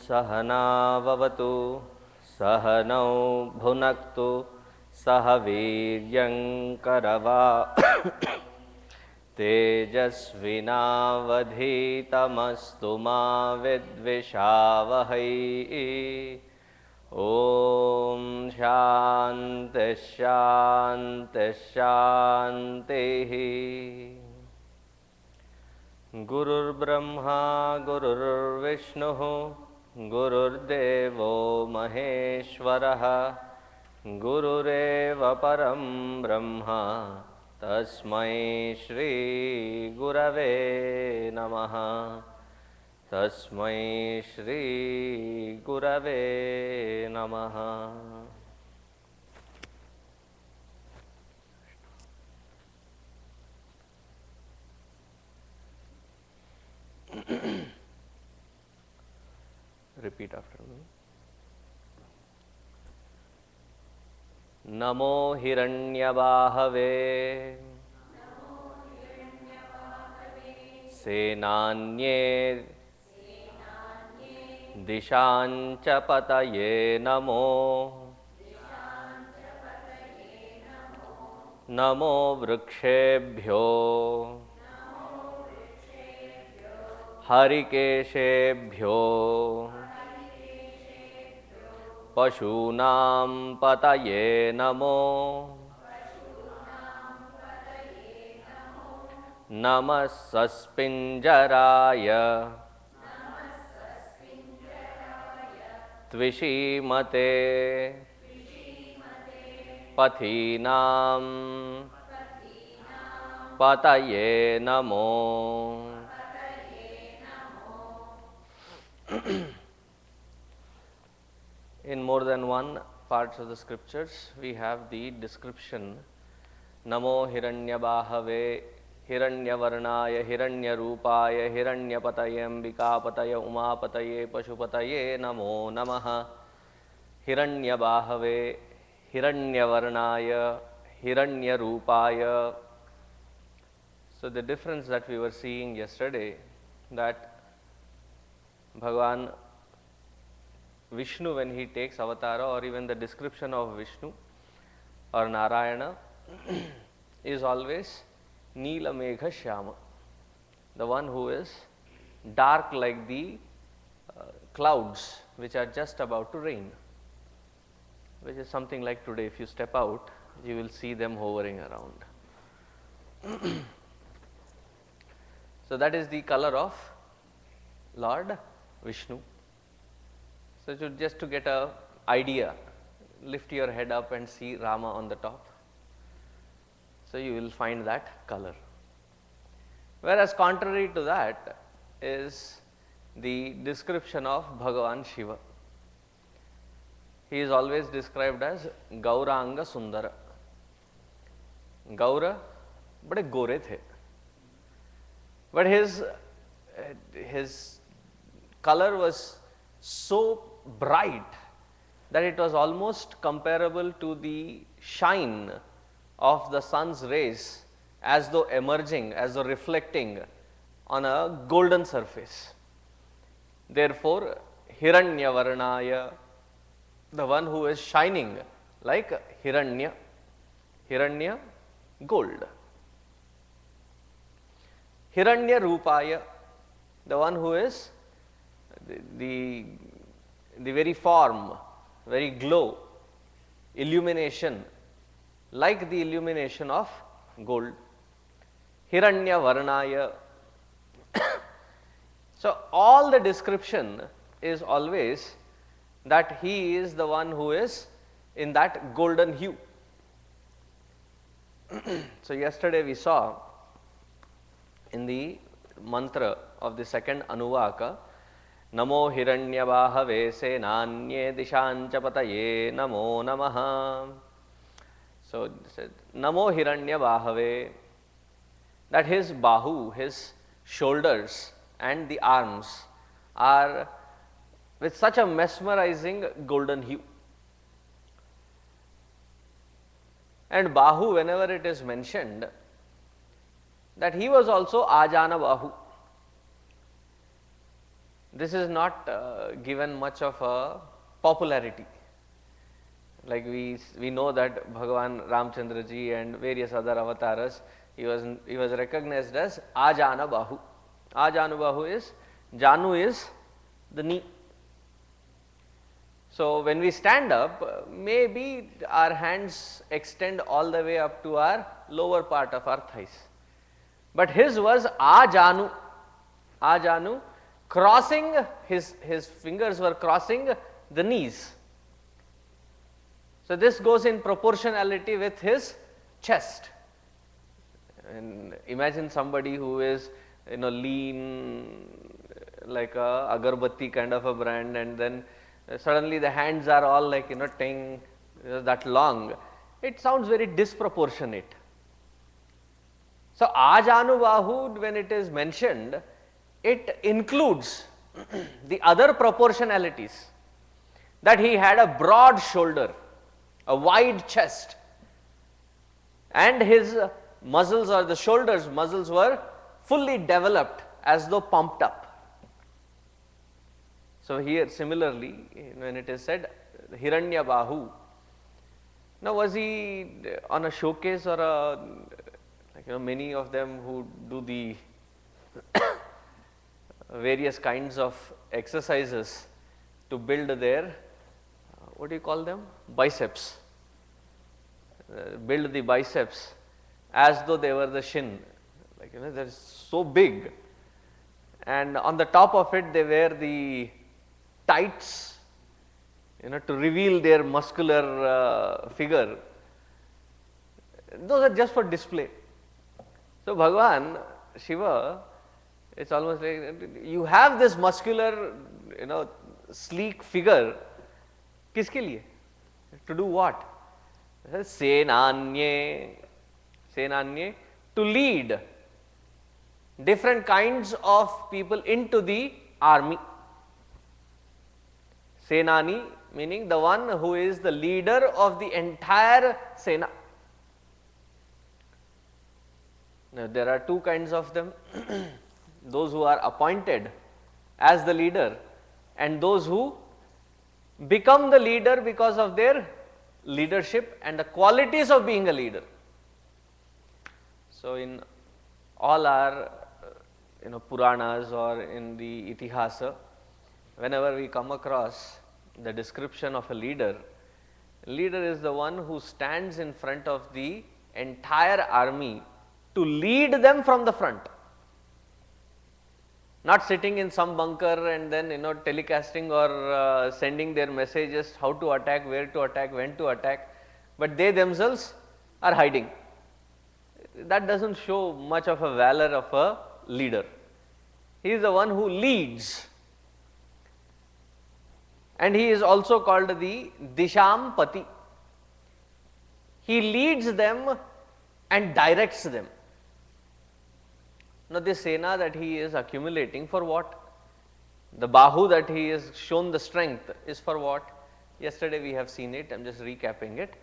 सहनाववतु सहनौ भुनक्तु सह वीर्यङ्करवा तेजस्विनावधीतमस्तु मा विद्विषावहै। ॐ शान्ति शान्ति शान्तिः। गुरुर्ब्रह्मा गुरुर्विष्णुः गुरुर्देवो महेश्वरः गुरुरेव परं ब्रह्म तस्मै श्री गुरवे नमः। तस्मै श्री गुरवे नमः। Repeat after me. नमो हिरण्यबाहवे सेनान्ये दिशांच पतये नमो। नमो वृक्षेभ्यो हरिकेशेभ्यो पशूनां पतये नमो। नमः सस्पिञ्जराय त्विषीमते पथीनां पतये नमो। In more than one parts of the scriptures, we have the description Namo Hiranyabahave, Hiranyavarnaya, Hiranyarupaya, Hiranyapataye, Ambikapataye, Umapataye, Pashupataye, Namo Namaha. Hiranyabahave, Hiranyavarnaya, Hiranyarupaya. So the difference that we were seeing yesterday, that Bhagavan Vishnu, when he takes avatara, or even the description of Vishnu or Narayana, is always Neela Megha Shyama, the one who is dark like the clouds which are just about to rain, which is something like today. If you step out, you will see them hovering around. So that is the color of Lord Vishnu. So just to get an idea, lift your head up and see Rama on the top. So you will find that color. Whereas contrary to that is the description of Bhagavan Shiva. He is always described as Gauranga Sundara. Gaura, bade gore the. But his color was so bright that it was almost comparable to the shine of the sun's rays, as though emerging, as though reflecting on a golden surface. Therefore, Hiranyavarnaya, the one who is shining like Hiranya, Hiranya, gold. Hiranyarupaya, the one who is the very form, very glow, illumination, like the illumination of gold. Hiranyavarnaya. So all the description is always that he is the one who is in that golden hue. So yesterday we saw in the mantra of the second Anuvaka, Namo Hiranyabahave Senanye Dishancha Pataye Namo Namaha. So it said Namo Hiranyabahave, that his bahu, his shoulders and the arms are with such a mesmerizing golden hue. And bahu, whenever it is mentioned, that he was also Ajana Bahu. this is not given much of a popularity. Like we know that Bhagavan Ramchandra ji and various other avatars, he was recognized as Ajana Bahu. Ajanu Bahu is, Janu is the knee. So when we stand up, maybe our hands extend all the way up to our lower part of our thighs. But his was Ajanu. Ajanu, crossing, his fingers were crossing the knees. So this goes in proportionality with his chest. And imagine somebody who is, lean, like a agarbatti kind of a brand, and then suddenly the hands are all like, ting, that long. It sounds very disproportionate. So Ajanubahu, when it is mentioned, it includes the other proportionalities, that he had a broad shoulder, a wide chest, and his muscles, or the shoulders muscles, were fully developed, as though pumped up. So here similarly, when it is said Hiranya Bahu, now was he on a showcase, or many of them who do the various kinds of exercises to build their, what do you call them, biceps, build the biceps as though they were the shin, they're so big, and on the top of it they wear the tights, to reveal their muscular figure. Those are just for display. So Bhagavan Shiva, it's almost like you have this muscular, sleek figure. Kiske liye? To do what? Senanye, to lead different kinds of people into the army. Senani meaning the one who is the leader of the entire Sena. Now there are two kinds of them, those who are appointed as the leader, and those who become the leader because of their leadership and the qualities of being a leader. So in all our Puranas or in the Itihasa, whenever we come across the description of a leader is the one who stands in front of the entire army to lead them from the front. Not sitting in some bunker and then telecasting or sending their messages how to attack, where to attack, when to attack, but they themselves are hiding. That doesn't show much of a valor of a leader. He is the one who leads. And he is also called the Dishampati. He leads them and directs them. Now this Sena that he is accumulating, for what? The Bahu that he is shown the strength is for what? Yesterday we have seen it, I am just recapping it,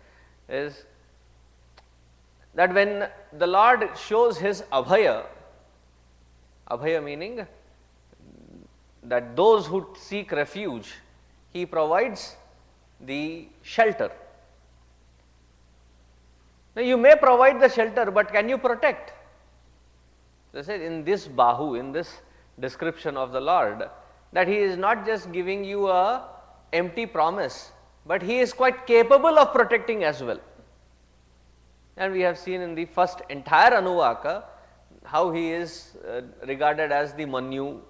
is that when the Lord shows his Abhaya, Abhaya meaning that those who seek refuge, he provides the shelter. Now you may provide the shelter, but can you protect? So I said in this Bahu, in this description of the Lord, that he is not just giving you a empty promise, but he is quite capable of protecting as well. And we have seen in the first entire Anuvaka how he is regarded as the Manyu,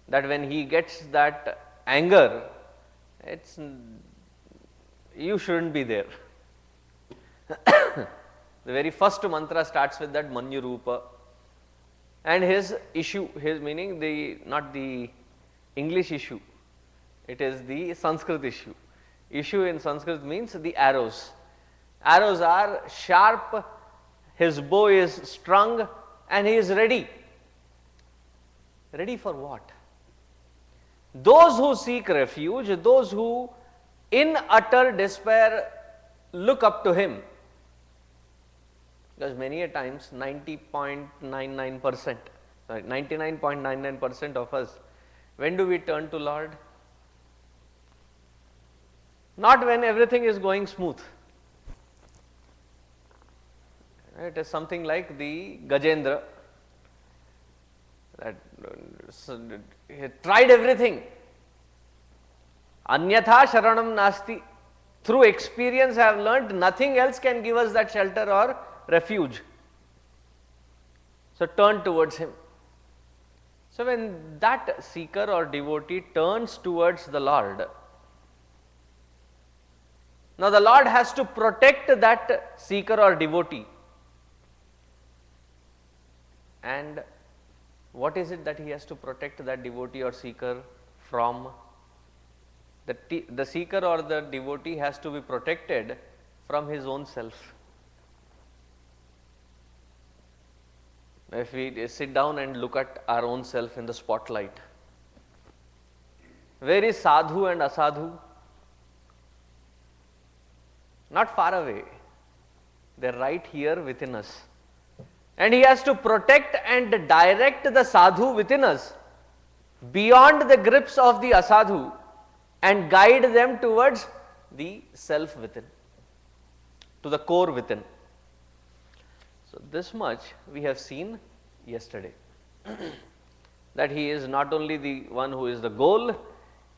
that when he gets that anger, it's, you shouldn't be there. The very first mantra starts with that Manyu Rupa, and his issue, his meaning, not the English issue, it is the Sanskrit issue. Issue in Sanskrit means the arrows. Arrows are sharp, his bow is strung, and he is ready. Ready for what? Those who seek refuge, those who in utter despair look up to him, because many a times 99.99% of us, When do we turn to Lord? Not when everything is going smooth. It is something like the Gajendra, that he tried everything. Anyatha sharanam nasti. Through experience I have learnt nothing else can give us that shelter or refuge. So turn towards him. So when that seeker or devotee turns towards the Lord, now the Lord has to protect that seeker or devotee. And what is it that he has to protect that devotee or seeker from? The seeker or the devotee has to be protected from his own self. If we sit down and look at our own self in the spotlight, where is sadhu and asadhu? Not far away. They are right here within us. And he has to protect and direct the sadhu within us beyond the grips of the asadhu and guide them towards the self within, to the core within. So this much we have seen yesterday, that he is not only the one who is the goal,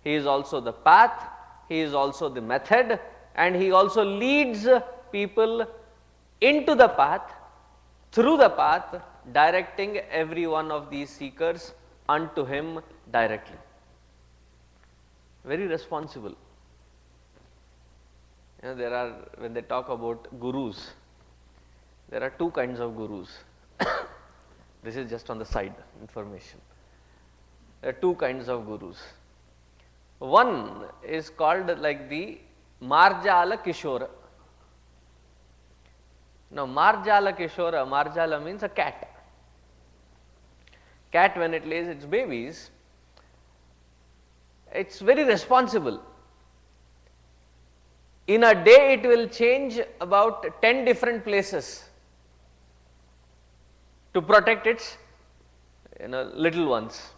he is also the path, he is also the method, and he also leads people into the path, through the path, directing every one of these seekers unto him directly. Very responsible. There are, when they talk about gurus, there are two kinds of gurus. This is just on the side information. There are two kinds of gurus. One is called like the Marjala Kishora. Now Marjala Kishora, Marjala means a cat. Cat, when it lays its babies, it's very responsible. In a day it will change about 10 different places to protect its little ones.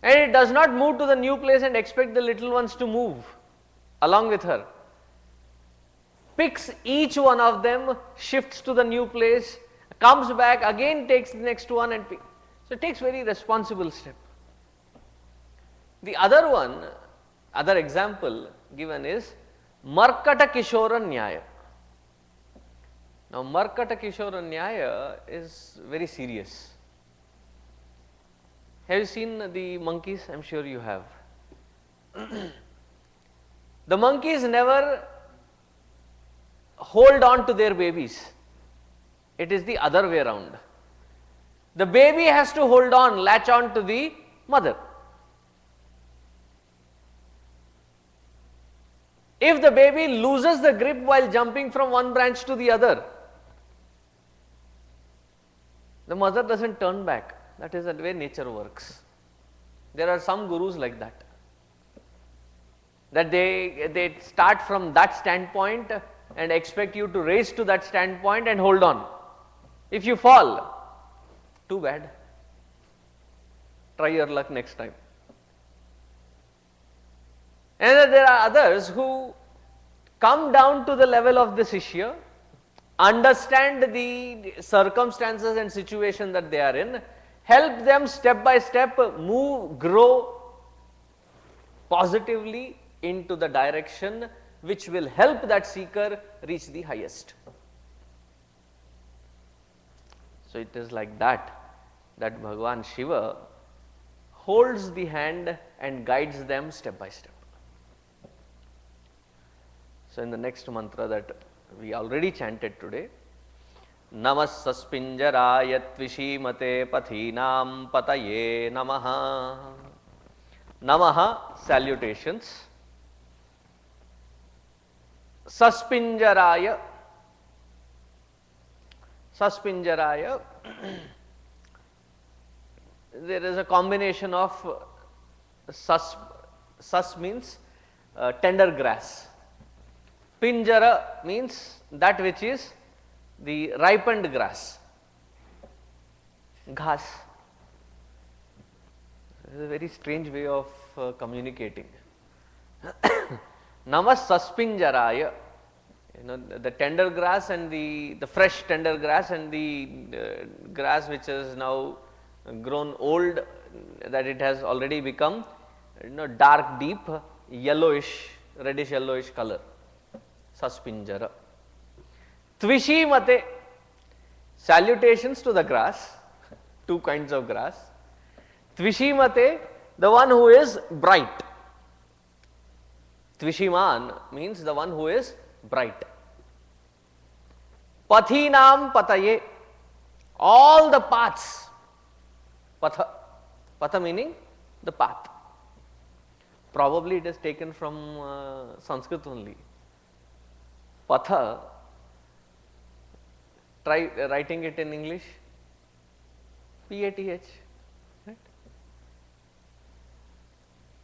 And it does not move to the new place and expect the little ones to move along with her. Picks each one of them, shifts to the new place, comes back, again takes the next one and picks. So it takes very responsible step. The other one, other example given is Markata Kishora Nyaya. Now Markata Kishora Nyaya is very serious. Have you seen the monkeys? I am sure you have. The monkeys never hold on to their babies. It is the other way around. The baby has to hold on, latch on to the mother. If the baby loses the grip while jumping from one branch to the other, the mother doesn't turn back. That is the way nature works. There are some gurus like that. That they start from that standpoint and expect you to race to that standpoint and hold on. If you fall, too bad. Try your luck next time. And there are others who come down to the level of the Shishya, understand the circumstances and situation that they are in, help them step by step move, grow positively into the direction which will help that seeker reach the highest. So it is like that, that Bhagavan Shiva holds the hand and guides them step by step. So in the next mantra that we already chanted today, Namas saspinjaraya tvishimate pathinam pataye namaha. Namaha, salutations. Saspinjaraya. Saspinjaraya, there is a combination of sas means tender grass. Pinjara means that which is the ripened grass. Ghas. This is a very strange way of communicating. Namas saspinjaraya. The tender grass and the fresh tender grass and the grass which is now grown old, that it has already become dark, deep, yellowish, reddish yellowish color. Saspinjara. Tvishimate. Salutations to the grass. Two kinds of grass. Tvishimate, the one who is bright. Tvishiman means the one who is bright. Pathinam pataye, all the paths. Patha, patha meaning the path. Probably it is taken from Sanskrit only. Patha, try writing it in English. P-A-T-H. Right?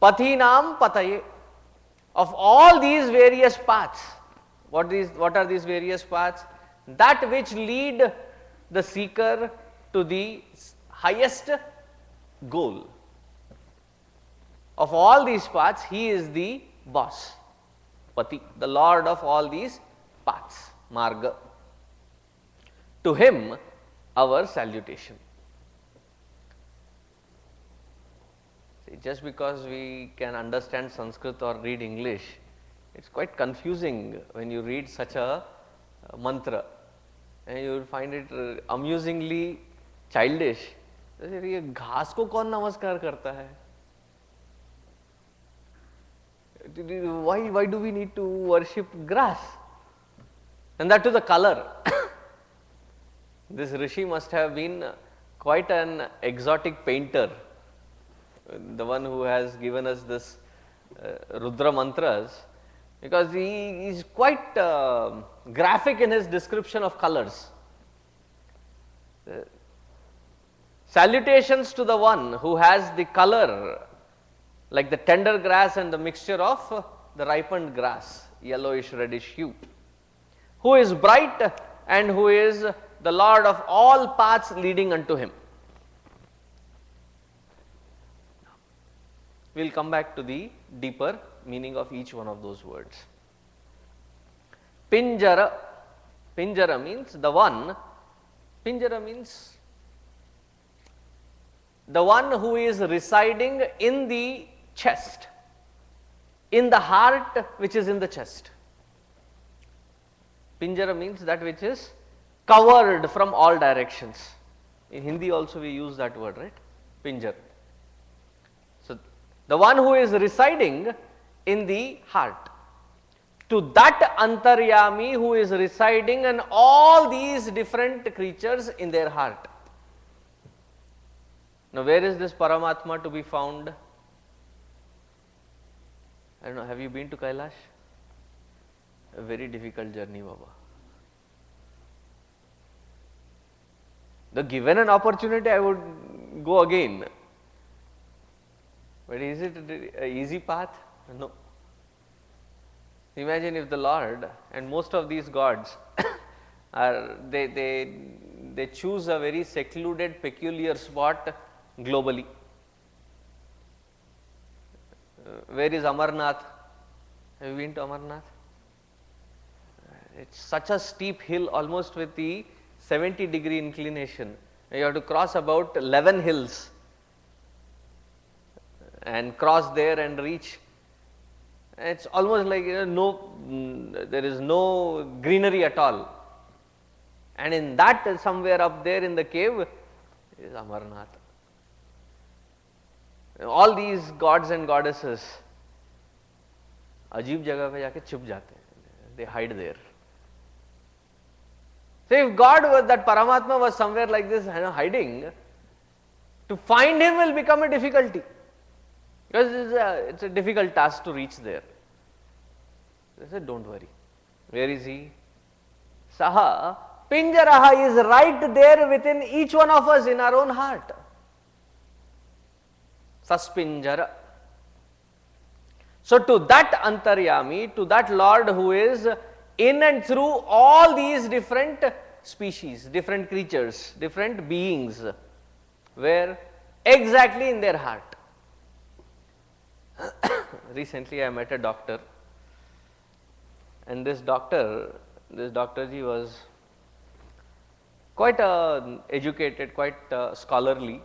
Pathinam pataye, of all these various paths. What are these various paths? That which lead the seeker to the highest goal. Of all these paths, he is the boss, Pati, the lord of all these paths, Marga. To him, our salutation. See, just because we can understand Sanskrit or read English, it's quite confusing when you read such a mantra, and you will find it amusingly childish. ये घास को कौन नमस्कार करता है? Why do we need to worship grass? And that to the color. This Rishi must have been quite an exotic painter, the one who has given us this Rudra mantras, because he is quite graphic in his description of colors. Salutations to the one who has the color like the tender grass and the mixture of the ripened grass, yellowish reddish hue, who is bright and who is the lord of all paths leading unto him. We will come back to the deeper meaning of each one of those words. Pinjara. Pinjara means the one. Pinjara means the one who is residing in the chest, in the heart which is in the chest. Pinjara means that which is covered from all directions. In Hindi also we use that word, right? Pinjar. So, the one who is residing in the heart. To that Antaryami who is residing in all these different creatures in their heart. Now, where is this Paramatma to be found? I don't know, have you been to Kailash? A very difficult journey, Baba. The given an opportunity, I would go again. But is it an easy path? No. Imagine if the Lord and most of these gods are they choose a very secluded, peculiar spot globally. Where is Amarnath? Have you been to Amarnath? It's such a steep hill, almost with the 70-degree inclination. You have to cross about 11 hills and cross there and reach. It's almost like there is no greenery at all. And in that, somewhere up there in the cave is Amarnath. All these gods and goddesses अजीब जगह पे जाके छुप जाते हैं. They hide there. So if God was, that Paramatma was somewhere like this hiding, to find him will become a difficulty, because it's a difficult task to reach there. They said, don't worry. Where is he? Saha Pinjaraha is right there within each one of us in our own heart. Saspinjara. So to that Antaryami, to that Lord who is in and through all these different species, different creatures, different beings, where exactly in their heart. Recently I met a doctor, and this doctorji was quite educated, quite scholarly,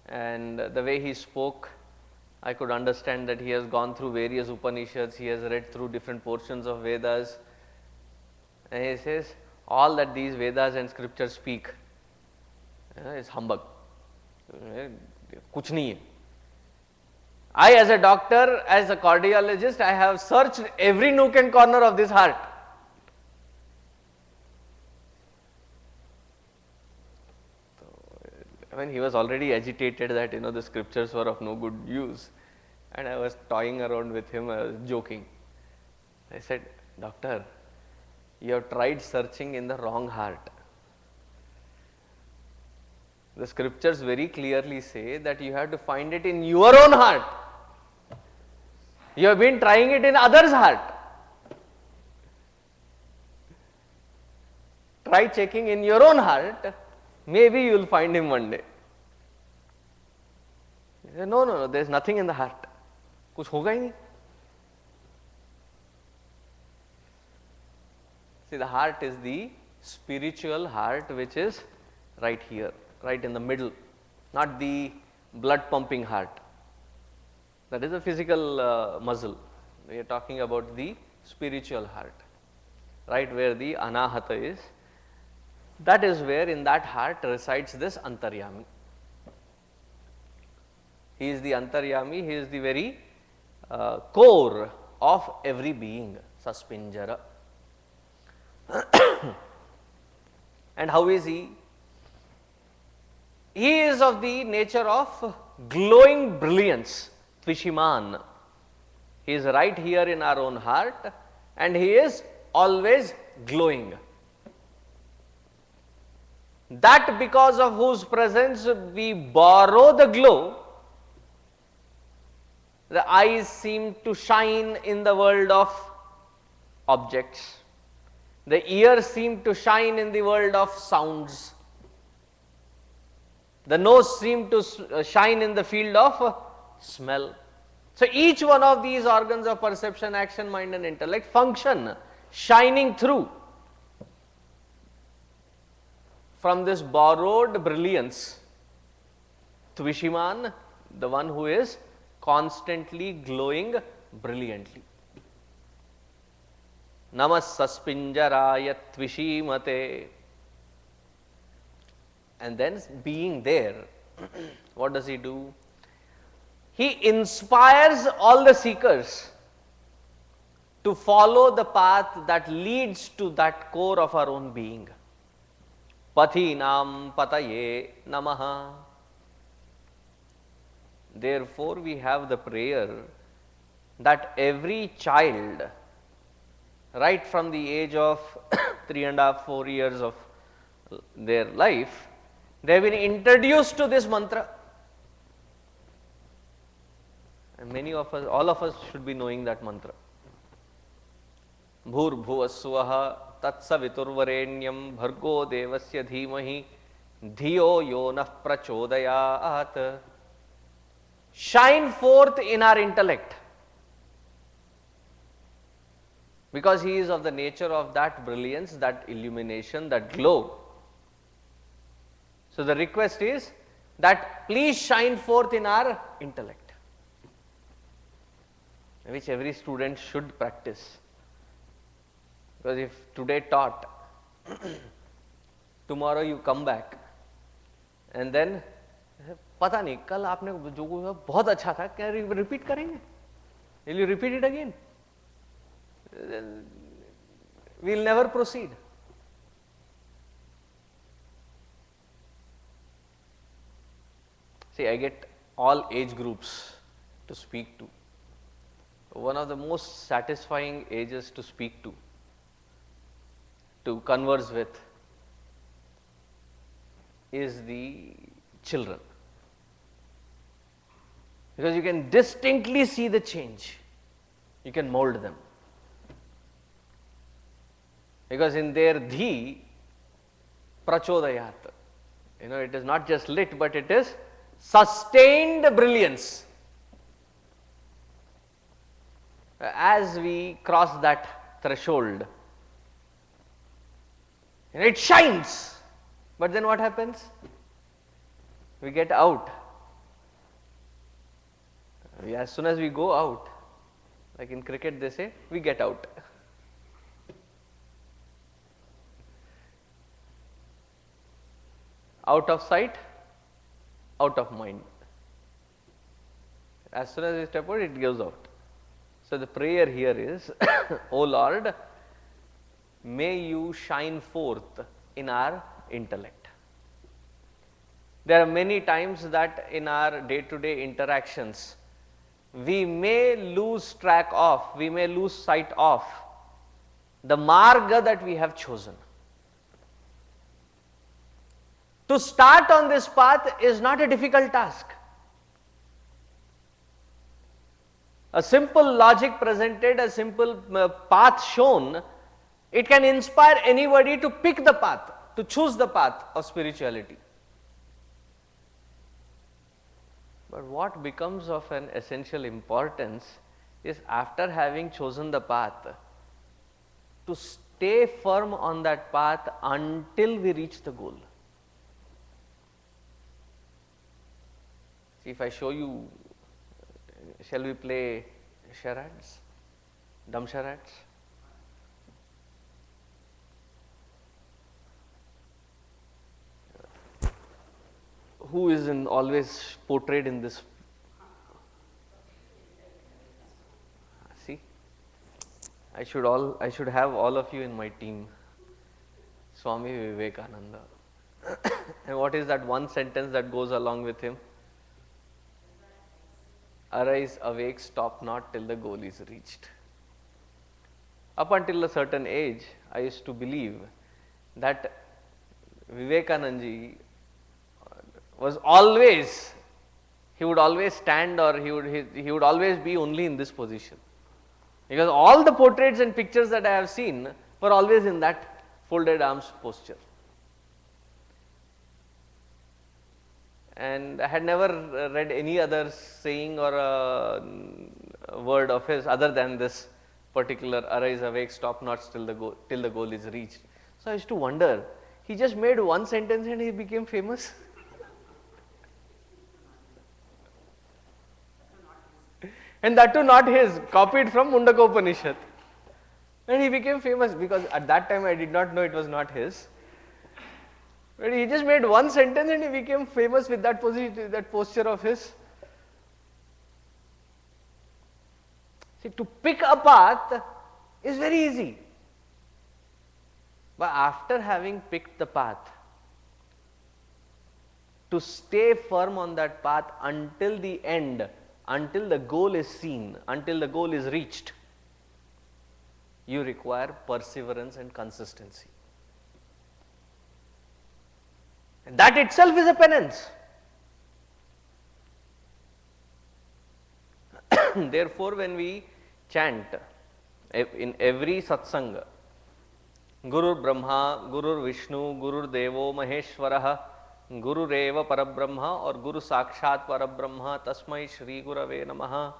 and the way he spoke, I could understand that he has gone through various Upanishads, he has read through different portions of Vedas, and he says all that these Vedas and scriptures speak is humbug, kuch nahi hai. I, as a doctor, as a cardiologist, I have searched every nook and corner of this heart. When he was already agitated that the scriptures were of no good use, and I was toying around with him, I was joking. I said, "Doctor, you have tried searching in the wrong heart. The scriptures very clearly say that you have to find it in your own heart. You have been trying it in others' heart. Try checking in your own heart, maybe you will find him one day." He said, no, there is nothing in the heart. Kuch hoga hi nahi. See, the heart is the spiritual heart, which is right here, right in the middle, not the blood pumping heart. That is a physical muscle. We are talking about the spiritual heart, right where the anahata is. That is where in that heart resides this antaryami. He is the antaryami, he is the very core of every being, saspinjara. And how is he? He is of the nature of glowing brilliance, Tvishiman. He is right here in our own heart, and he is always glowing. That because of whose presence we borrow the glow, the eyes seem to shine in the world of objects. The ears seem to shine in the world of sounds. The nose seems to shine in the field of smell. So each one of these organs of perception, action, mind and intellect function shining through from this borrowed brilliance. Tvishiman, the one who is constantly glowing brilliantly. Namas saspinjaraya tvishimate. And then being there, what does he do? He inspires all the seekers to follow the path that leads to that core of our own being. Pathinam pataye namaha. Therefore, we have the prayer that every child, right from the age of 3.5, 4 years of their life, they have been introduced to this mantra. And many of us, all of us should be knowing that mantra. Bhur bhuvasvaha tatsaviturvarenyam bhargo devasya dhimahi dhiyo yonah prachodayat. Shine forth in our intellect, because he is of the nature of that brilliance, that illumination, that glow. So the request is that please shine forth in our intellect, which every student should practice. Because if today taught, tomorrow you come back and then पता नहीं कल आपने जो बहुत अच्छा था, क्या repeat करेंगे? Will you repeat it again? We will never proceed. See, I get all age groups to speak to. One of the most satisfying ages to speak to converse with, is the children. Because you can distinctly see the change, you can mold them. Because in their dhi, prachodayat, it is not just lit, but it is sustained brilliance. as we cross that threshold, and it shines, but then what happens? We get out. As soon as we go out, like in cricket they say, we get out. Out of sight, out of mind. As soon as we step out, it goes out. So the prayer here is, O Lord, may you shine forth in our intellect. There are many times that in our day-to-day interactions, we may lose track of, we may lose sight of the marga that we have chosen. To start on this path is not a difficult task. A simple logic presented, a simple path shown, it can inspire anybody to pick the path, to choose the path of spirituality. But what becomes of an essential importance is, after having chosen the path, to stay firm on that path until we reach the goal. See, if I show you, shall we play charades, dumb charades? Who is always portrayed in this? See, I should have all of you in my team. Swami Vivekananda. And what is that one sentence that goes along with him? Arise, awake, stop not till the goal is reached. Up until a certain age, I used to believe that Vivekananda was always, he would always stand, or he would always be only in this position. Because all the portraits and pictures that I have seen were always in that folded arms posture. And I had never read any other saying or a word of his other than this particular arise, awake, stop not till the goal is reached. So I used to wonder, he just made one sentence and he became famous. And that too not his, copied from Mundaka Upanishad. And he became famous, because at that time I did not know it was not his. But he just made one sentence and he became famous with that position, that posture of his. See, to pick a path is very easy. But after having picked the path, to stay firm on that path until the end, until the goal is seen, until the goal is reached, you require perseverance and consistency. And that itself is a penance. Therefore, when we chant in every satsanga, Guru Brahma, Guru Vishnu, Guru Devo Maheshwaraha, Guru Reva Parabrahma, or Guru Sakshat Parabrahma, Tasmai Shri Gurave Namaha,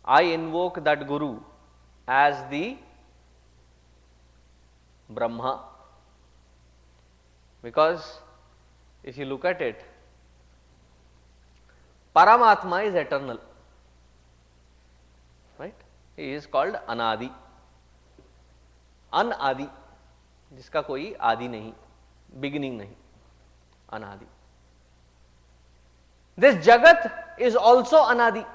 I invoke that Guru as the Brahma. Because if you look at it, Paramatma is eternal, right? He is called Anadi. Anadi, जिसका कोई आदि नहीं, beginning नहीं, Anadi. This Jagat is also Anadi.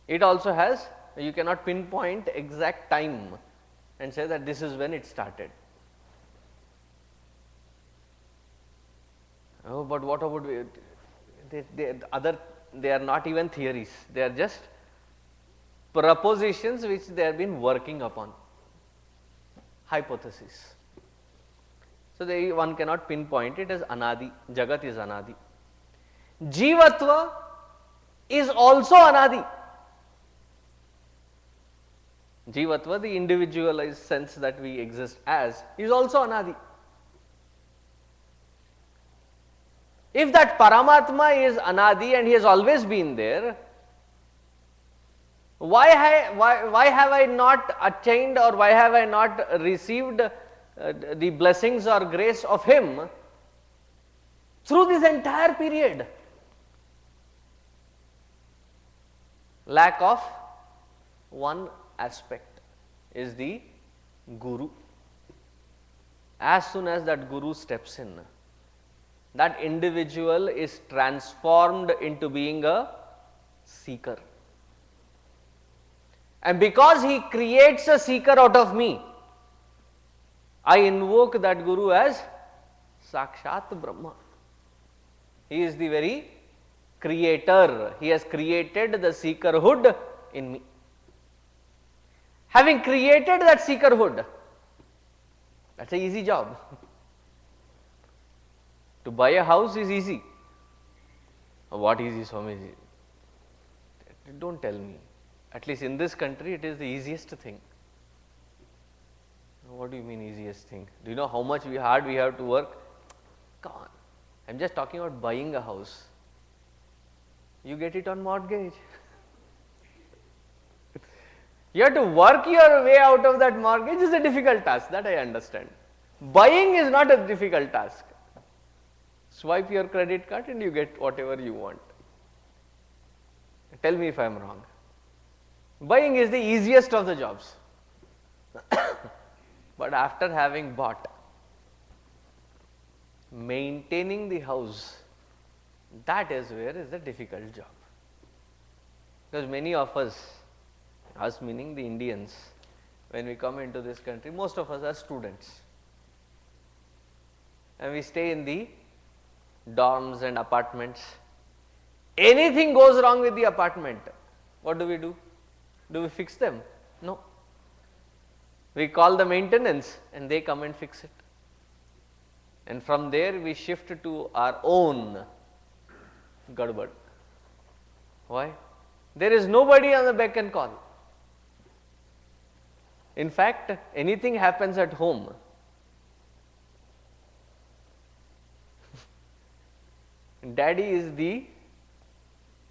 It also has, you cannot pinpoint exact time and say that this is when it started. Oh, but what about they are not even theories, they are just propositions which they have been working upon, hypothesis. So one cannot pinpoint it as Anadi, Jagat is Anadi. Jivatva is also Anadi. Jivatva, the individualized sense that we exist as, is also Anadi. If that Paramatma is Anadi and he has always been there, Why have I not attained, or why have I not received the blessings or grace of him through this entire period? Lack of one aspect is the guru. As soon as that guru steps in, that individual is transformed into being a seeker. And because he creates a seeker out of me, I invoke that guru as Sakshat Brahma. He is the very creator. He has created the seekerhood in me. Having created that seekerhood, that's an easy job. To buy a house is easy. What easy, Swami? Don't tell me. At least in this country, it is the easiest thing. What do you mean easiest thing? Do you know how much hard we have to work? Come on. I'm just talking about buying a house. You get it on mortgage. You have to work your way out of that mortgage. Is a difficult task, that I understand. Buying is not a difficult task. Swipe your credit card and you get whatever you want. Tell me if I am wrong. Buying is the easiest of the jobs. But after having bought, maintaining the house, that is where is the difficult job. Because many of us meaning the Indians, when we come into this country, most of us are students. And we stay in the dorms and apartments. Anything goes wrong with the apartment, what do? Do we fix them? No. We call the maintenance and they come and fix it. And from there we shift to our own gadbad. Why? There is nobody on the beck and call. In fact, anything happens at home, daddy is the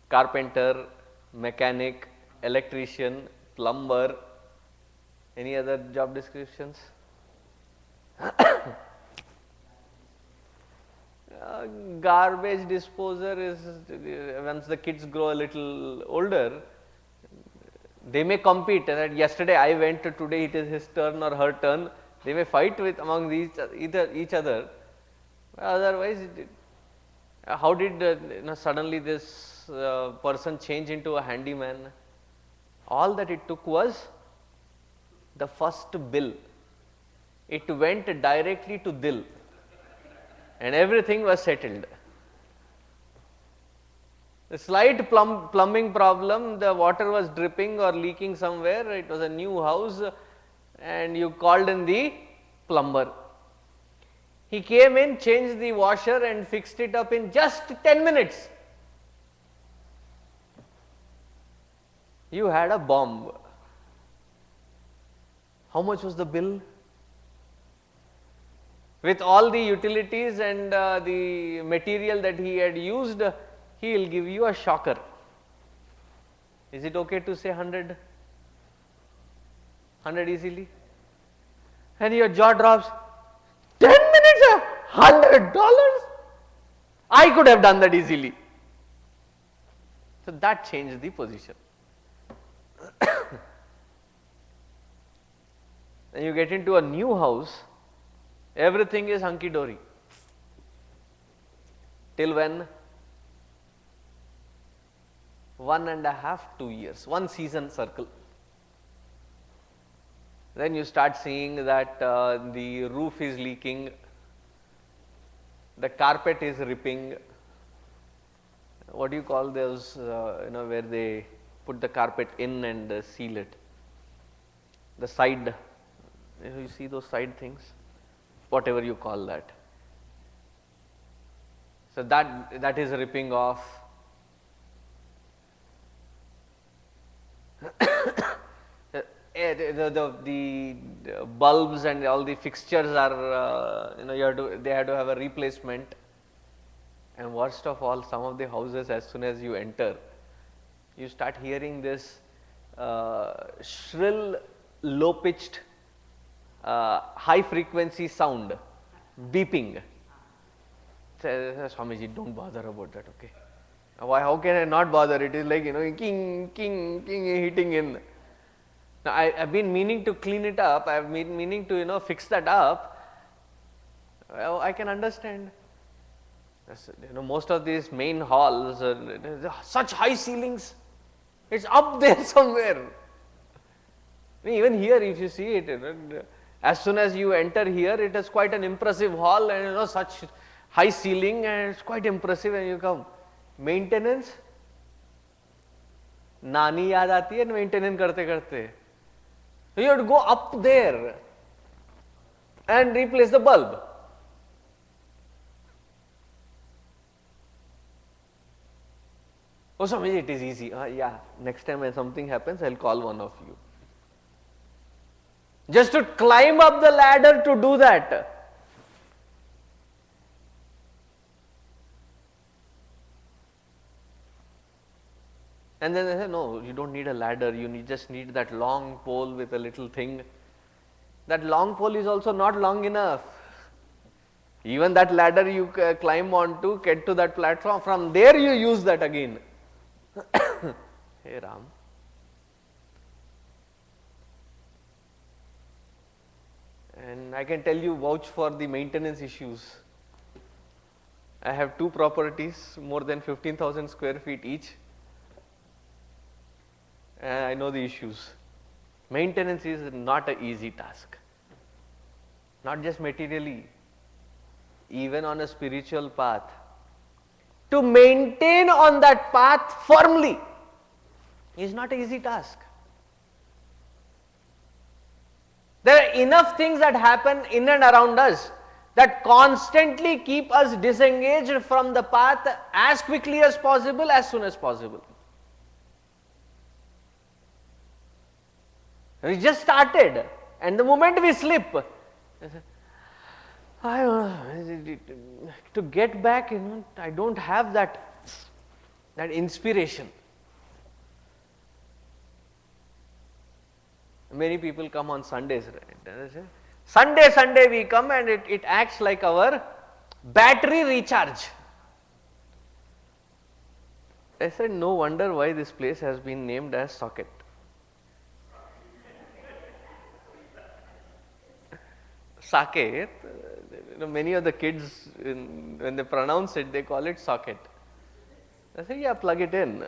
carpenter, mechanic, electrician, plumber. Any other job descriptions? Garbage disposer is, once the kids grow a little older, they may compete. That yesterday I went, today it is his turn or her turn. They may fight with among each other. Otherwise, how did suddenly this person change into a handyman? All that it took was the first bill. It went directly to Dil and everything was settled. A slight plumbing problem, the water was dripping or leaking somewhere, it was a new house and you called in the plumber. He came in, changed the washer and fixed it up in just 10 minutes. You had a bomb. How much was the bill? With all the utilities and the material that he had used, he will give you a shocker. Is it okay to say 100? 100 easily? And your jaw drops. 10 minutes, $100? I could have done that easily. So that changed the position. Then you get into a new house, everything is hunky-dory. Till when? 1.5 to 2 years, one season circle. Then you start seeing that the roof is leaking, the carpet is ripping. What do you call those, where they put the carpet in and seal it? The side, you see those side things? Whatever you call that. So that is ripping off. The bulbs and all the fixtures are, they have to have a replacement. And worst of all, some of the houses, as soon as you enter, you start hearing this shrill, low pitched, high frequency sound, beeping. Swamiji, don't bother about that, okay? Why? How can I not bother? It is like, king, king, king hitting in. Now, I've been meaning to clean it up. I've been meaning to, fix that up. Well, I can understand. Most of these main halls, such high ceilings. It's up there somewhere. Even here, if you see it, as soon as you enter here, it is quite an impressive hall, and such high ceiling, and it's quite impressive. And you come, maintenance, नानी याद आती है maintenance करते करते. You have to go up there and replace the bulb. Oh, Swamiji, it is easy. Yeah, next time when something happens, I'll call one of you. Just to climb up the ladder to do that. And then they say, no, you don't need a ladder, you just need that long pole with a little thing. That long pole is also not long enough. Even that ladder you climb onto, get to that platform, from there you use that again. Hey Ram. And I can tell you, vouch for the maintenance issues. I have two properties, more than 15,000 square feet each. And I know the issues. Maintenance is not an easy task. Not just materially, even on a spiritual path. To maintain on that path firmly is not an easy task. There are enough things that happen in and around us that constantly keep us disengaged from the path as quickly as possible, as soon as possible. We just started, and the moment we slip, to get back, I don't have that inspiration. Many people come on Sundays, right? Sunday we come, and it acts like our battery recharge. I said, no wonder why this place has been named as Saaket. Saaket, many of the kids, when they pronounce it, they call it socket. I say, yeah, plug it in.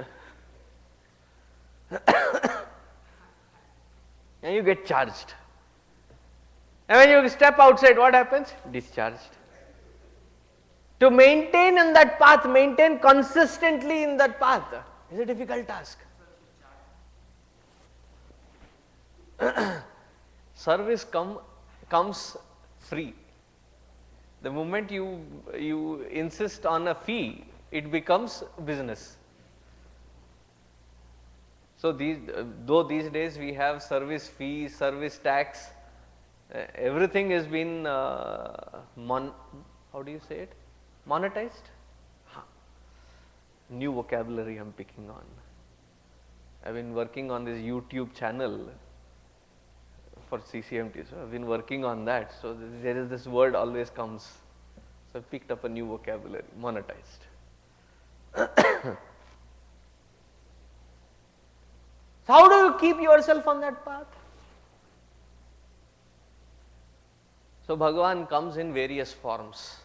And you get charged. And when you step outside, what happens? Discharged. To maintain in that path, maintain consistently in that path is a difficult task. Service comes free. The moment you insist on a fee, it becomes business. So though these days we have service fee, service tax, everything has been how do you say it? Monetized? New vocabulary I'm picking on. I've been working on this YouTube channel for CCMT, so I've been working on that. So there is this word always comes. So I picked up a new vocabulary, monetized. So how do you keep yourself on that path? So Bhagavan comes in various forms.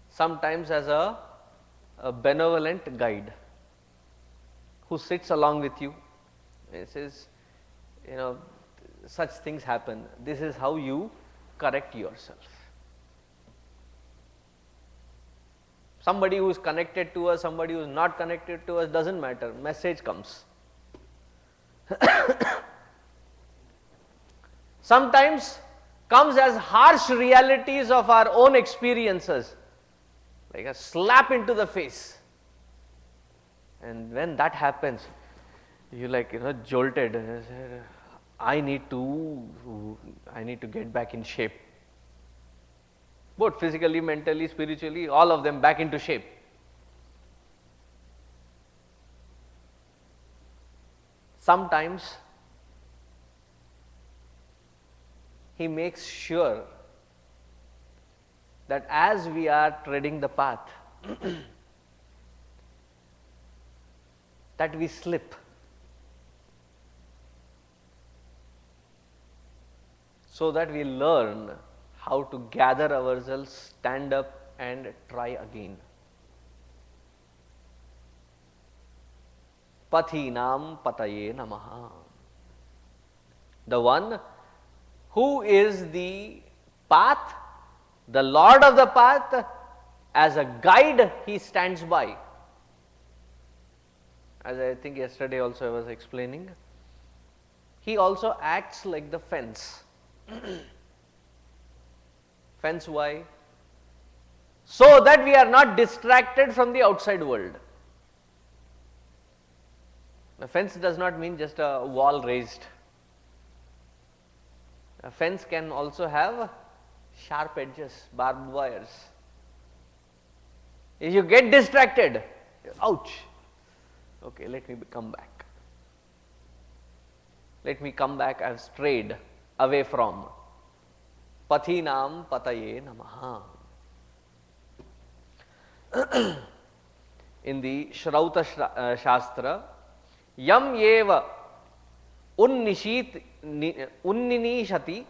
Sometimes as a benevolent guide who sits along with you. He says, such things happen. This is how you correct yourself. Somebody who is connected to us, somebody who is not connected to us, doesn't matter. Message comes. Sometimes comes as harsh realities of our own experiences, like a slap into the face. And when that happens, you jolted. I need to get back in shape. Both physically, mentally, spiritually, all of them back into shape. sometimes he makes sure that as we are treading the path, that we slip. So that we learn how to gather ourselves, stand up and try again. Pathinam pataye namaha. The one who is the path, the Lord of the path, as a guide he stands by. As I think yesterday also I was explaining, he also acts like the fence. Fence why? So that we are not distracted from the outside world. A fence does not mean just a wall raised. A fence can also have sharp edges, barbed wires. If you get distracted, ouch, okay, let me come back. Let me come back, I have strayed away from. Pathinam pataye namaha. In the Shrauta Shastra, yam yeva unninishati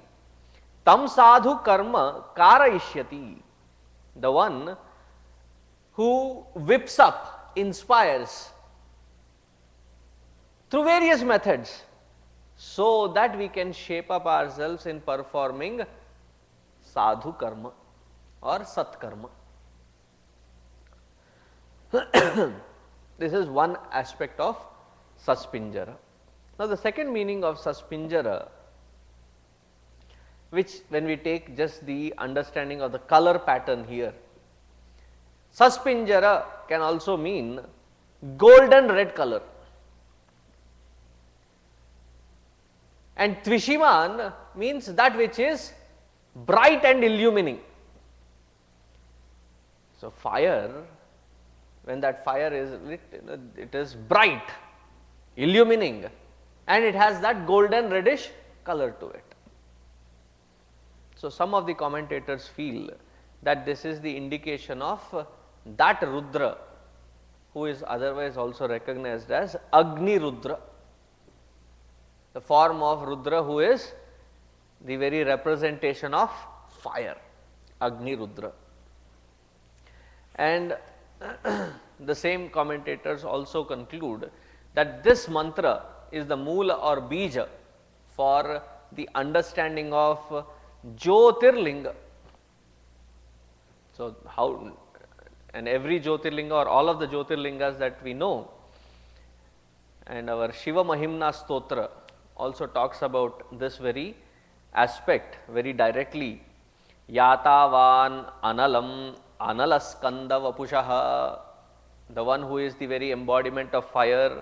tam sadhu karma karayishyati. The one who whips up, inspires through various methods, so that we can shape up ourselves in performing sadhu karma or sat karma. This is one aspect of saspinjara. Now, the second meaning of saspinjara, which when we take just the understanding of the color pattern here, saspinjara can also mean golden red color. And Tvishiman means that which is bright and illumining. So, fire, when that fire is lit, it is bright, illumining, and it has that golden reddish color to it. So, some of the commentators feel that this is the indication of that Rudra, who is otherwise also recognized as Agni Rudra, the form of Rudra who is the very representation of fire, Agni Rudra. And the same commentators also conclude that this mantra is the Moola or Bija for the understanding of Jyotirlinga. So, how, and every Jyotirlinga or all of the Jyotirlingas that we know, and our Shiva Mahimna Stotra also talks about this very aspect very directly. Yatavan analam analaskanda vapushaha, the one who is the very embodiment of fire,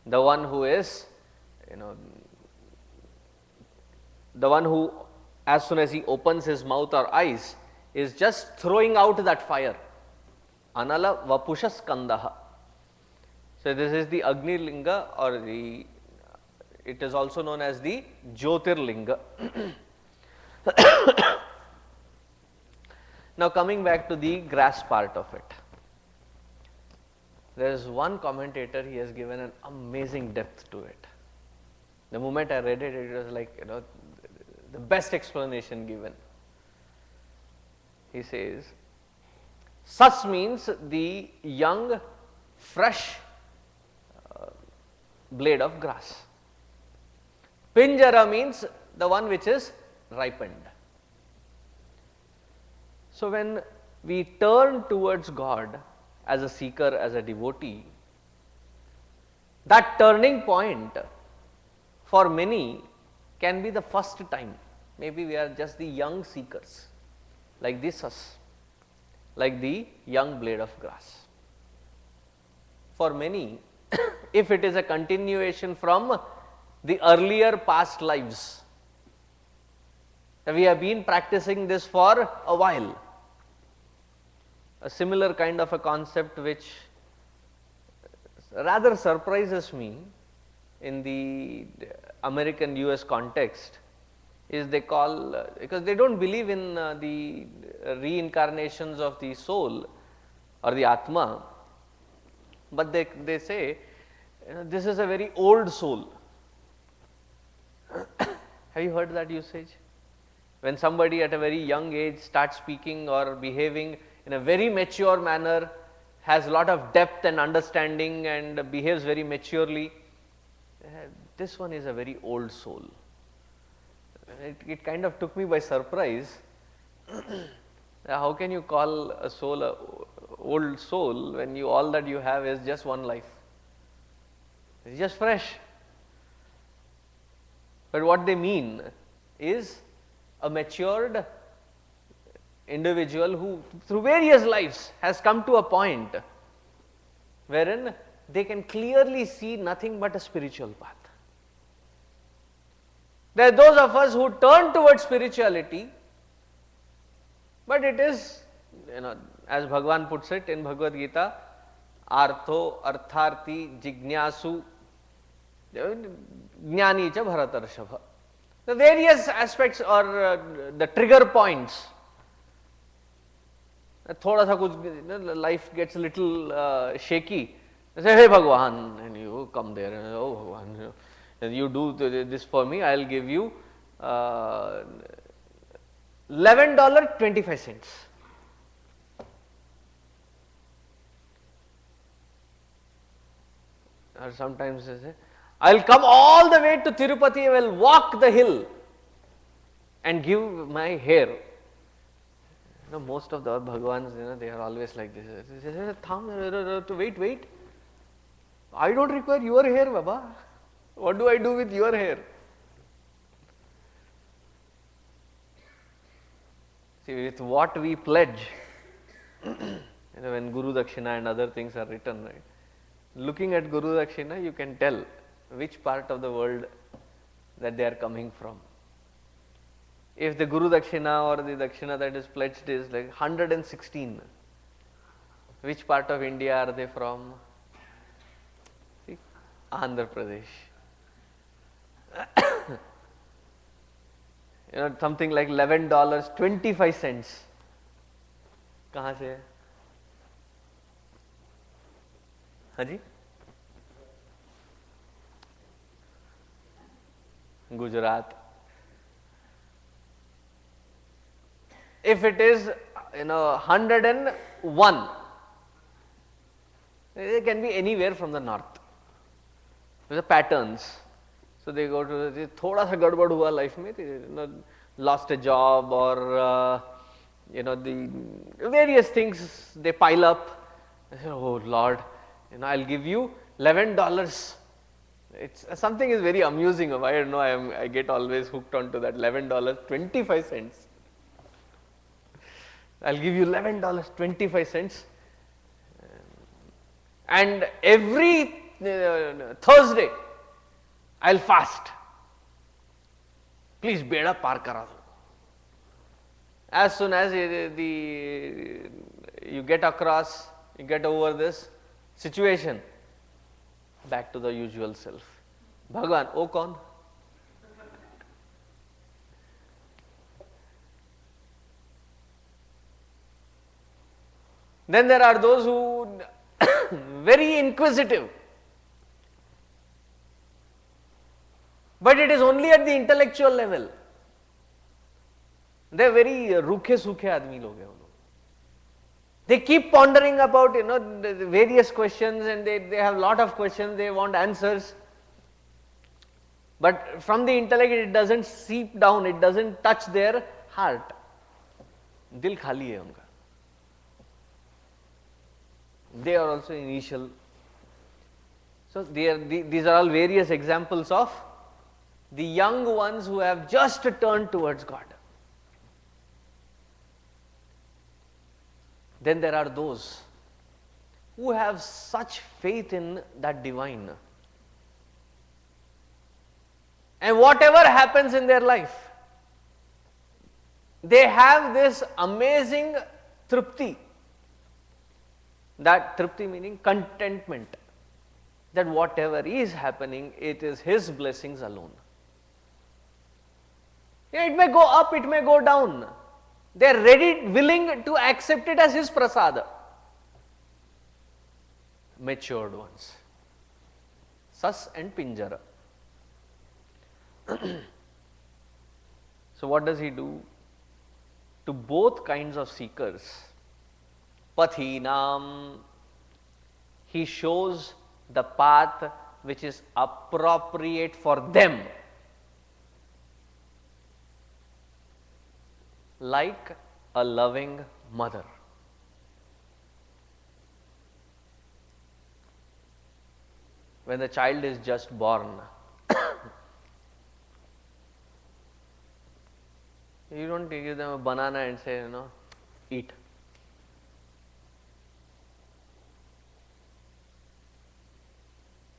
the one who is, the one who as soon as he opens his mouth or eyes is just throwing out that fire. Anala vapusha skandaha. So, this is the Agni Linga, or the, it is also known as the Jyotirlinga. Now, coming back to the grass part of it, there is one commentator, he has given an amazing depth to it. The moment I read it, it was like, the best explanation given. He says, Sas means the young, fresh blade of grass. Pinjara means the one which is ripened. So, when we turn towards God as a seeker, as a devotee, that turning point for many can be the first time. Maybe we are just the young seekers, like this us, like the young blade of grass. For many, if it is a continuation from the earlier past lives, we have been practicing this for a while. A similar kind of a concept which rather surprises me in the American US context is they call, because they don't believe in the reincarnations of the soul or the Atma, but they say, this is a very old soul. Have you heard that usage? When somebody at a very young age starts speaking or behaving in a very mature manner, has a lot of depth and understanding and behaves very maturely, this one is a very old soul. It kind of took me by surprise. How can you call a soul a old soul when all that you have is just one life? It's just fresh. But what they mean is a matured individual who through various lives has come to a point wherein they can clearly see nothing but a spiritual path. There are those of us who turn towards spirituality, but it is, as Bhagavan puts it in Bhagavad Gita, artho, artharthi, jignasu, jnani cha bharatarshava. The various aspects or the trigger points. Thoda sa kuch, life gets a little shaky. They say, hey Bhagavan, and you come there, and oh Bhagavan, you do this for me, I will give you $11.25. Or sometimes they say, I will come all the way to Tirupati, I will walk the hill and give my hair. Most of the Bhagavans, they are always like this. They say, wait. I don't require your hair, Baba. What do I do with your hair? See, with what we pledge, when Guru Dakshina and other things are written, right? Looking at Guru Dakshina, you can tell which part of the world that they are coming from. If the Guru Dakshina or the Dakshina that is pledged is like 116, which part of India are they from? See, Andhra Pradesh. Something like $11.25. कहाँ से है? हाँ जी? Gujarat. If it is 101, it can be anywhere from the north. The patterns. So they go to thoda sa gadbad hua life mein, lost a job or the various things they pile up. I say, oh Lord, I'll give you $11. It's something is very amusing. I don't know. I get always hooked onto that $11.25. I'll give you $11.25, and every Thursday I'll fast. Please beda par kara do. As soon as you get across, you get over this situation, back to the usual self. Bhagwan, oh kaun? Then there are those who very inquisitive. But it is only at the intellectual level. They are very रूखे सूखे आदमी लोग हैं वो लोग. They keep pondering about the various questions, and they have lot of questions, they want answers. But from the intellect it doesn't seep down, it doesn't touch their heart. दिल खाली है उनका. They are also initial. So these are all various examples of the young ones who have just turned towards God. Then there are those who have such faith in that divine, and whatever happens in their life, they have this amazing tripti. That tripti meaning contentment. that whatever is happening, it is his blessings alone. Yeah, it may go up, it may go down. They are ready, willing to accept it as his prasada. Matured ones. Sas and Pinjara. So what does he do? To both kinds of seekers, Pathinam, he shows the path which is appropriate for them. Like a loving mother. When the child is just born, you don't give them a banana and say, eat.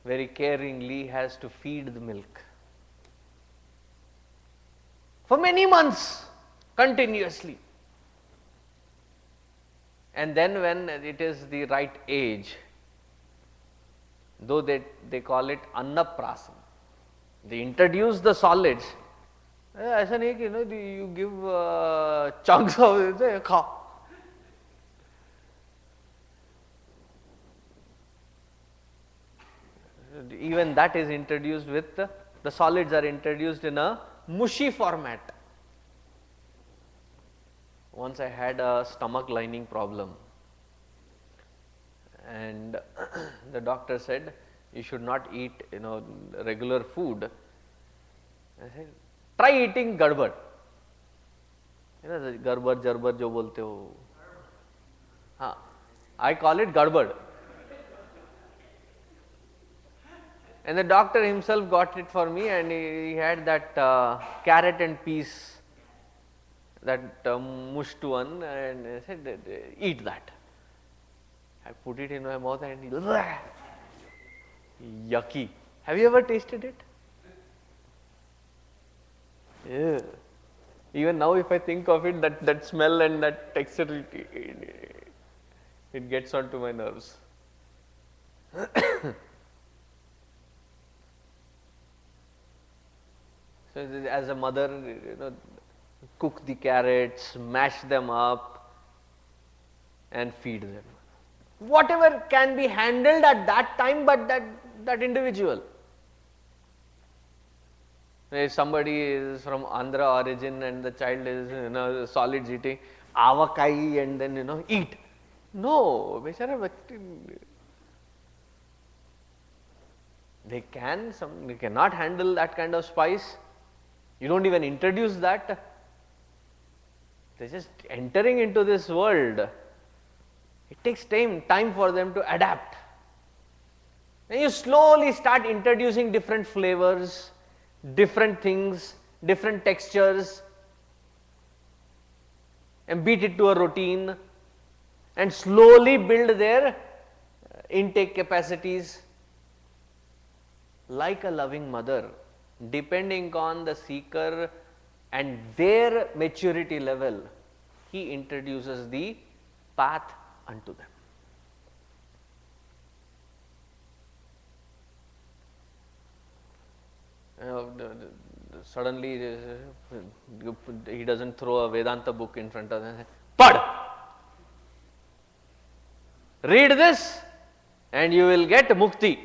Very caringly has to feed the milk. For many months, continuously. And then when it is the right age, though they call it annaprasam, they introduce the solids. ऐसा नहीं कि you give chunks of it, khao. Even that is introduced with the solids are introduced in a mushy format. Once I had a stomach lining problem, and the doctor said you should not eat regular food. I said, try eating gadbad. The gadbad jarbad jo bolte ho. हाँ, I call it gadbad. And the doctor himself got it for me, and he had that carrot and peas, that mushed one, and I said, eat that. I put it in my mouth and yucky. Have you ever tasted it? Yeah. Even now if I think of it, that smell and that texture, it gets onto my nerves. So as a mother, cook the carrots, mash them up and feed them. Whatever can be handled at that time, but that individual. If somebody is from Andhra origin and the child is solids eating, avakai and then eat. No, bechara they cannot handle that kind of spice. You don't even introduce that. They're just entering into this world. It takes time for them to adapt. And you slowly start introducing different flavors, different things, different textures, and beat it to a routine, and slowly build their intake capacities. Like a loving mother, depending on the seeker and their maturity level, he introduces the path unto them. Suddenly he doesn't throw a Vedanta book in front of them and say, Pad! Read this and you will get mukti.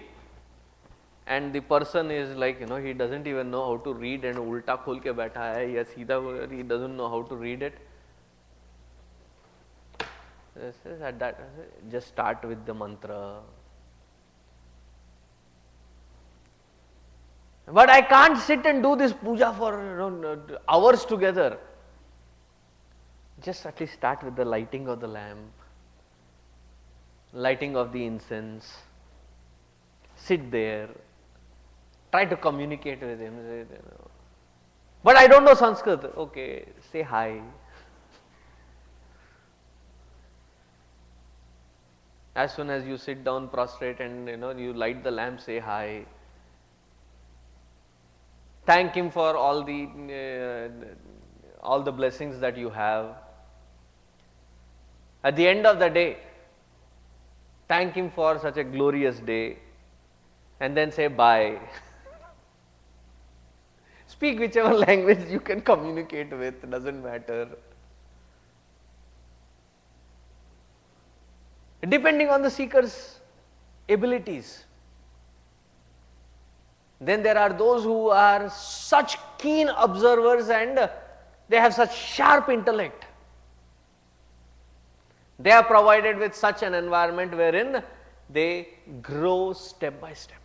And the person is like, he doesn't even know how to read, and ulta khol ke baitha hai ya seedha, he doesn't know how to read it. Just start with the mantra. But I can't sit and do this puja for hours together. Just at least start with the lighting of the lamp, lighting of the incense. Sit there. Try to communicate with him. But I don't know Sanskrit. Okay, say hi. As soon as you sit down prostrate and you light the lamp, say hi. Thank him for all the blessings that you have. At the end of the day, thank him for such a glorious day. and then say bye. Speak whichever language you can communicate with, doesn't matter. Depending on the seeker's abilities. Then there are those who are such keen observers and they have such sharp intellect. They are provided with such an environment wherein they grow step by step.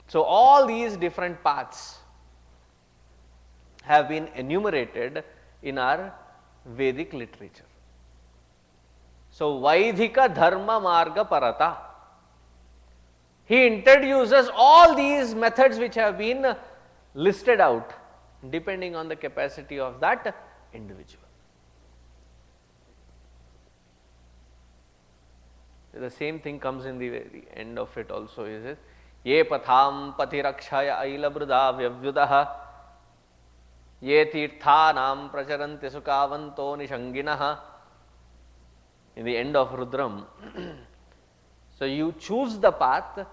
So, all these different paths have been enumerated in our Vedic literature. So, Vaidhika Dharma Marga Parata. He introduces all these methods which have been listed out depending on the capacity of that individual. The same thing comes in the very end of it also, is it? Ye patham patirakshaya ailabrudha vyavyudaha ye tirthanam pracharanti sukavanto nishanginaha. In the end of Rudram. So, you choose the path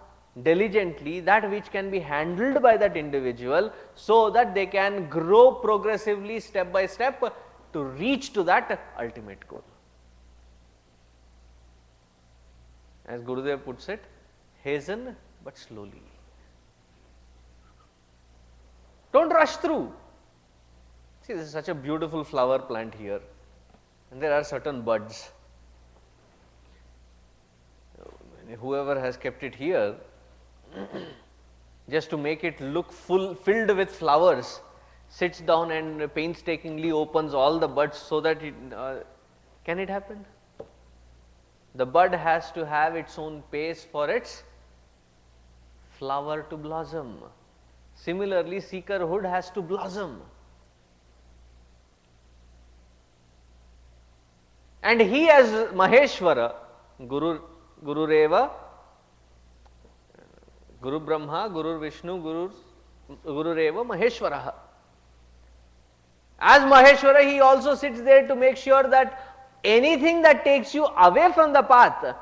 diligently, that which can be handled by that individual, so that they can grow progressively step by step to reach to that ultimate goal. As Gurudev puts it, hasten but slowly. Don't rush through. See, this is such a beautiful flower plant here, and there are certain buds. Whoever has kept it here, just to make it look filled with flowers, sits down and painstakingly opens all the buds so that it, can it happen? The bud has to have its own pace for its flower to blossom. Similarly, seekerhood has to blossom. And he as Maheshwara, Gurureva, Guru Brahma, Guru Vishnu, Gurureva Maheshwaraha. As Maheshwara, he also sits there to make sure that anything that takes you away from the path,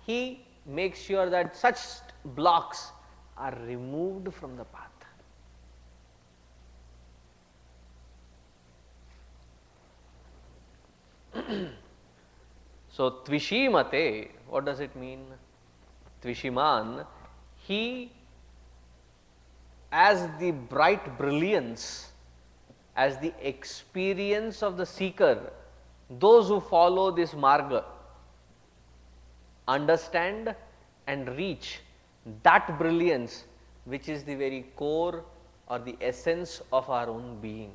he makes sure that such blocks are removed from the path. So, Tvishimate, what does it mean? Tvishiman, he as the bright brilliance, as the experience of the seeker, those who follow this marga understand and reach that brilliance which is the very core or the essence of our own being.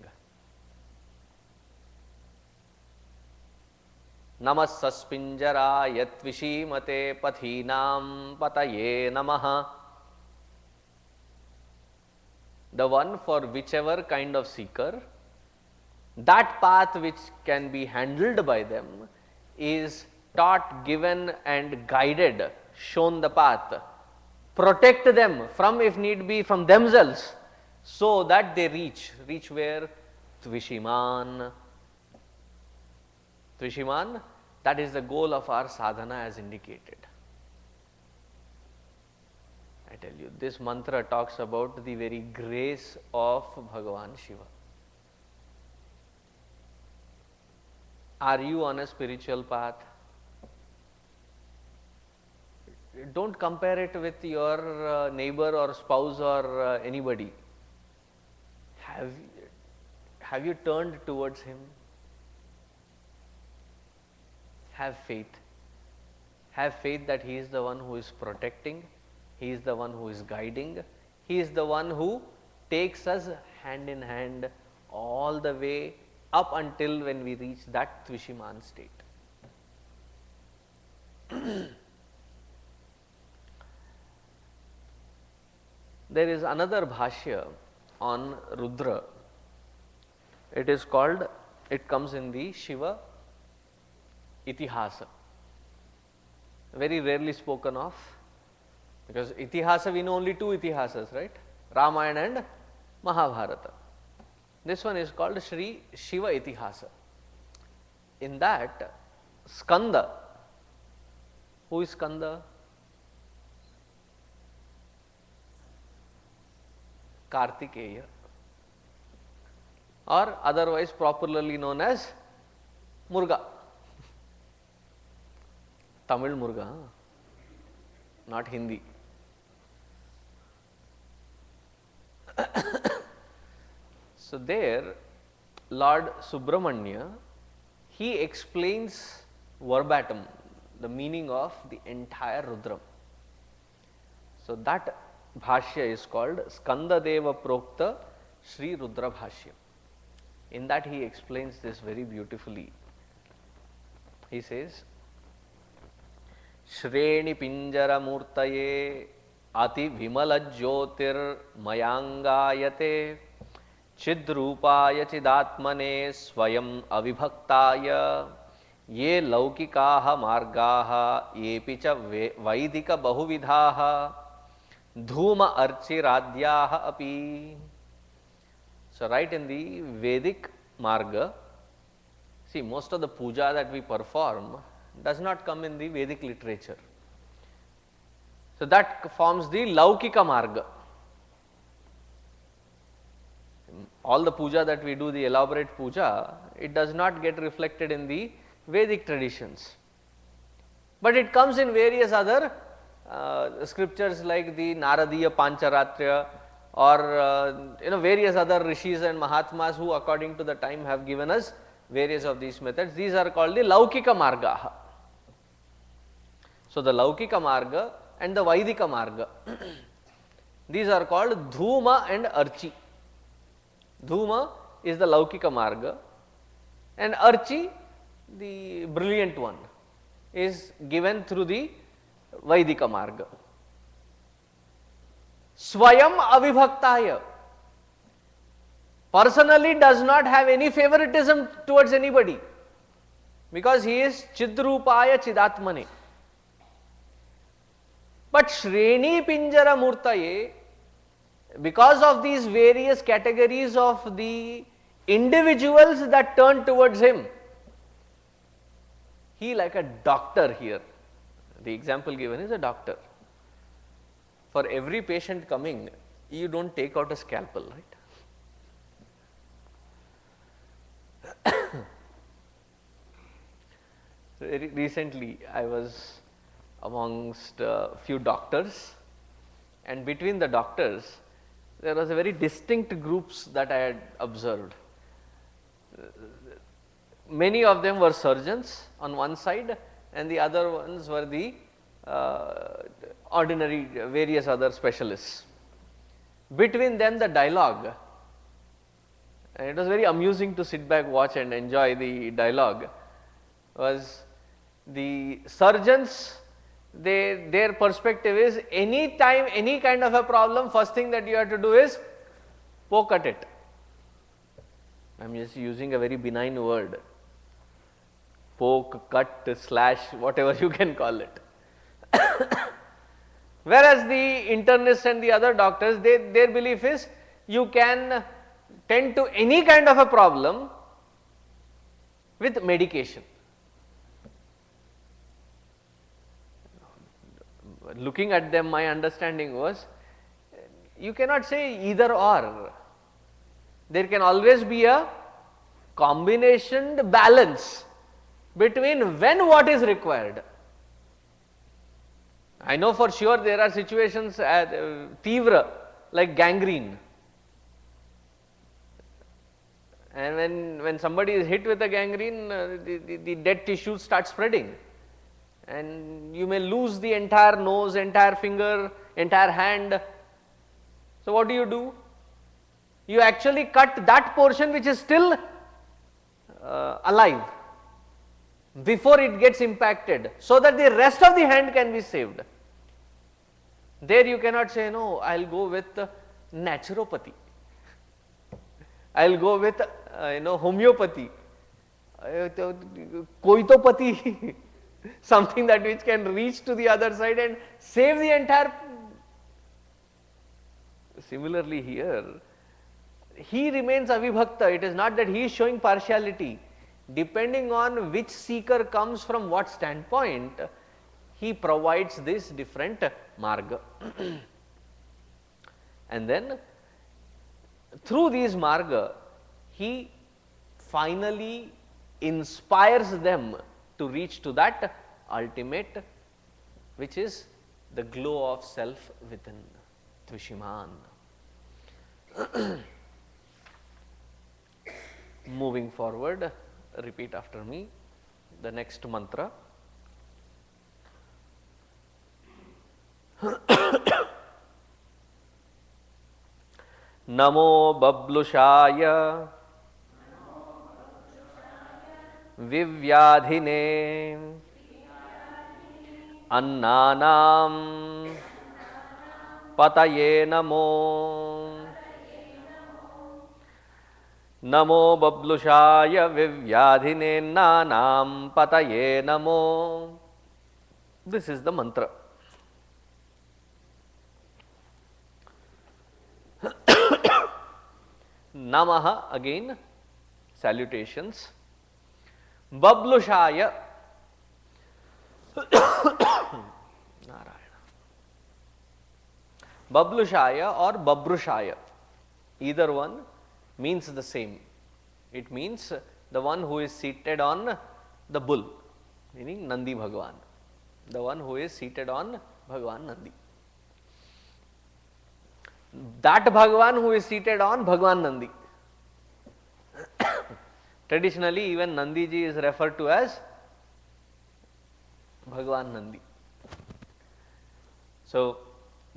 Namasaspinjara yatvishimate pathinam pataye namaha. The one for whichever kind of seeker, that path which can be handled by them is taught, given and guided, shown the path. Protect them from, if need be, from themselves, so that they reach where? Tvishiman. Tvishiman, that is the goal of our sadhana as indicated. I tell you, this mantra talks about the very grace of Bhagavan Shiva. Are you on a spiritual path? Don't compare it with your neighbor or spouse or anybody. Have you turned towards him? Have faith. Have faith that he is the one who is protecting, he is the one who is guiding, he is the one who takes us hand in hand all the way up until when we reach that Tvishiman state. There is another bhashya on Rudra. It is called, it comes in the Shiva Itihasa. Very rarely spoken of, because Itihasa, we know only two Itihasas, right? Ramayana and Mahabharata. This one is called Shri Shiva Itihasa. In that, Skanda, who is Skanda? Kartikeya, or otherwise popularly known as Muruga. Tamil Muruga, not Hindi. So there, Lord Subramanya, he explains verbatim the meaning of the entire Rudram. So that bhashya is called Skandadeva Prokta Shri Rudra Bhashya. In that he explains this very beautifully. He says, Shreni Pinjara Murtaye Ati Vimala Jyotir Mayangayate Chidrupaya Chidatmane Swayam Avibhaktaya Ye Laukikaha Margaha Yepicha Vaidika Bahuvidhaha Dhuma Archiradhyaha Api. So right in the Vedic Marga, see, most of the puja that we perform does not come in the Vedic literature. So that forms the Laukika Marga. All the puja that we do, the elaborate puja, it does not get reflected in the Vedic traditions. But it comes in various other scriptures like the Naradiya Pancharatriya, or various other rishis and mahatmas who according to the time have given us various of these methods. These are called the Laukika Marga. So the Laukika Marga and the Vaidika Marga, these are called Dhuma and Archi. Dhuma is the Laukika Marga and Archi, the brilliant one, is given through the Vaidika Marga. Swayam Avibhaktaya personally does not have any favoritism towards anybody, because he is Chidrupaya Chidatmane. But Shreni Pinjara Murtaye, because of these various categories of the individuals that turn towards him, he like a doctor here. The example given is a doctor. For every patient coming, you don't take out a scalpel, right? Recently, I was amongst a few doctors, and between the doctors, there was a very distinct groups that I had observed. Many of them were surgeons on one side, and the other ones were the ordinary various other specialists. Between them the dialogue, and it was very amusing to sit back, watch and enjoy the dialogue, was the surgeons, their perspective is, any time any kind of a problem, first thing that you have to do is poke at it. I am just using a very benign word, poke, cut, slash, whatever you can call it. Whereas the internists and the other doctors, their belief is you can tend to any kind of a problem with medication. Looking at them, my understanding was, you cannot say either or. There can always be a combination balance between when what is required. I know for sure there are situations tivra, like gangrene, and when somebody is hit with a gangrene, the dead tissue starts spreading, and you may lose the entire nose, entire finger, entire hand. So what do? You actually cut that portion which is still alive before it gets impacted, so that the rest of the hand can be saved. There you cannot say, no, I will go with naturopathy, I will go with homeopathy, koitopathy, something that which can reach to the other side and save the entire. Similarly here, he remains avibhakta. It is not that he is showing partiality. Depending on which seeker comes from what standpoint, he provides this different marga. And then through these marga, he finally inspires them to reach to that ultimate, which is the glow of self within. Tvishiman. Moving forward, repeat after me the next mantra. नमो बब्लुषाय विव्याधिने अन्नानां पतये नमो। नमो बब्लुषाय विव्याधिने अन्नानां पतये नमो. This is the mantra. Namaha, again salutations. Bablushaya, Narayana. Bablushaya or Babrushaya, either one means the same. It means the one who is seated on the bull, meaning Nandi Bhagwan, the one who is seated on Bhagwan Nandi. That Bhagwan who is seated on Bhagwan Nandi. Traditionally, even Nandi ji is referred to as Bhagwan Nandi. So,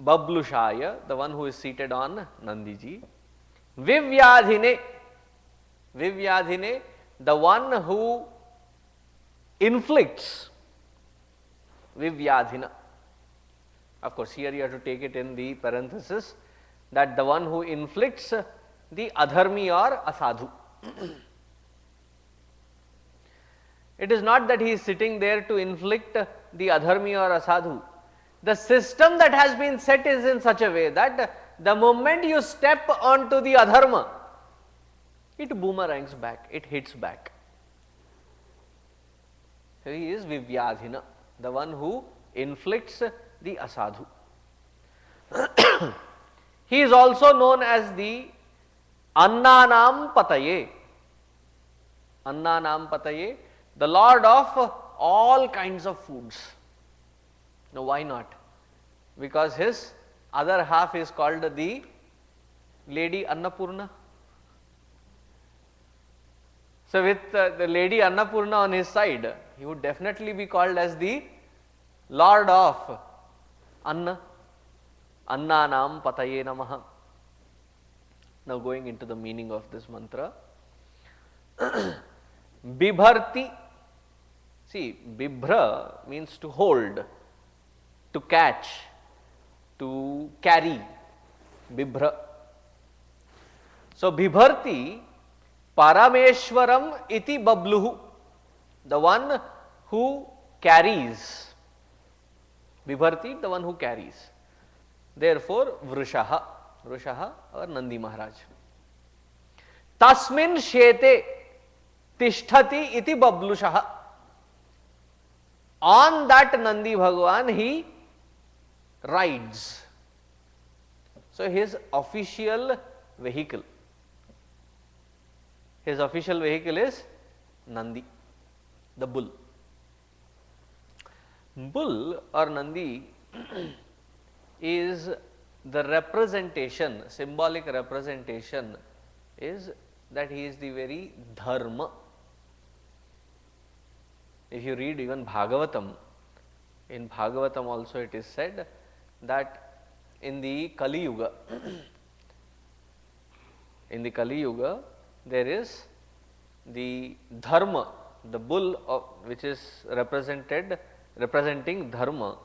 Bablushaya, the one who is seated on Nandi ji. Vivyadhine, Vivyadhine, the one who inflicts. Vivyadhina. Of course, here you have to take it in the parenthesis, that the one who inflicts the adharmi or asadhu. It is not that he is sitting there to inflict the adharmi or asadhu. The system that has been set is in such a way that the moment you step onto the adharma, it boomerangs back, it hits back. So he is Vivyadhina, the one who inflicts the asadhu. He is also known as the Annanam Pataye. Annanam Pataye, the Lord of all kinds of foods. Now, why not? Because his other half is called the Lady Annapurna. So, with the Lady Annapurna on his side, he would definitely be called as the Lord of Anna. Annanam Pataye Namaha. Now, going into the meaning of this mantra. Bibharti. See, Bibhra means to hold, to catch, to carry. Bibhra. So, Bibharti Parameshwaram iti Babluhu, the one who carries. Bibharti, the one who carries. Therefore, Vrushaha, Vrushaha or Nandi Maharaj. Tasmin Shete Tishtati iti Bablushaha. On that Nandi Bhagwan he rides. So, his official vehicle. His official vehicle is Nandi, the bull. Bull or Nandi is the representation, symbolic representation is that he is the very dharma. If you read even Bhagavatam, in Bhagavatam also it is said that in the Kali Yuga, there is the dharma, the bull of, which is representing dharma,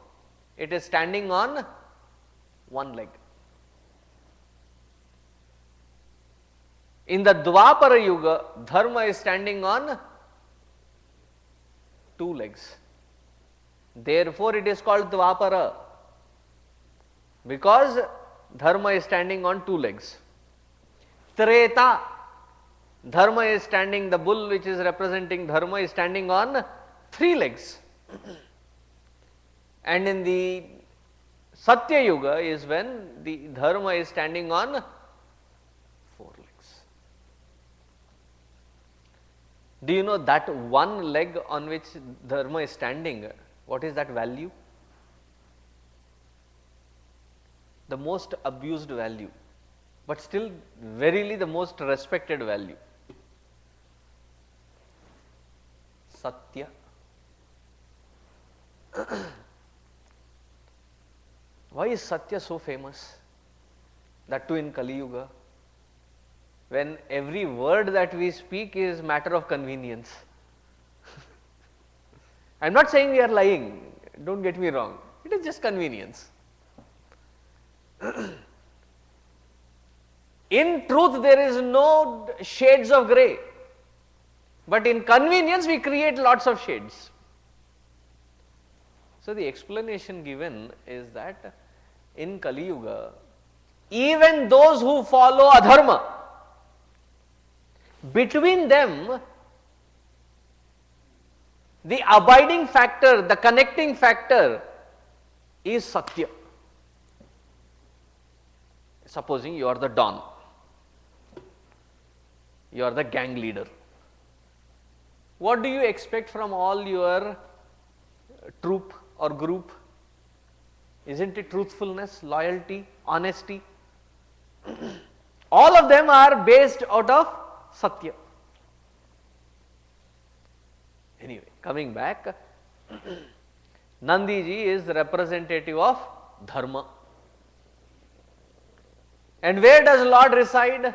it is standing on one leg. In the Dwapara Yuga, dharma is standing on two legs. Therefore, it is called Dwapara, because dharma is standing on two legs. Treta, dharma is standing, the bull which is representing dharma is standing on three legs. And in the Satya Yuga is when the dharma is standing on Do you know that one leg on which dharma is standing, what is that value? The most abused value, but still verily the most respected value. Satya. Why is Satya so famous? That too in Kali Yuga, when every word that we speak is matter of convenience. I am not saying we are lying, don't get me wrong, it is just convenience. In truth, there is no shades of grey, but in convenience we create lots of shades. So the explanation given is that in Kali Yuga, even those who follow adharma, between them, the abiding factor, the connecting factor is Satya. Supposing you are the Don, you are the gang leader. What do you expect from all your troop or group? Isn't it truthfulness, loyalty, honesty? All of them are based out of Satya. Anyway, coming back, Nandiji is the representative of dharma. And where does Lord reside?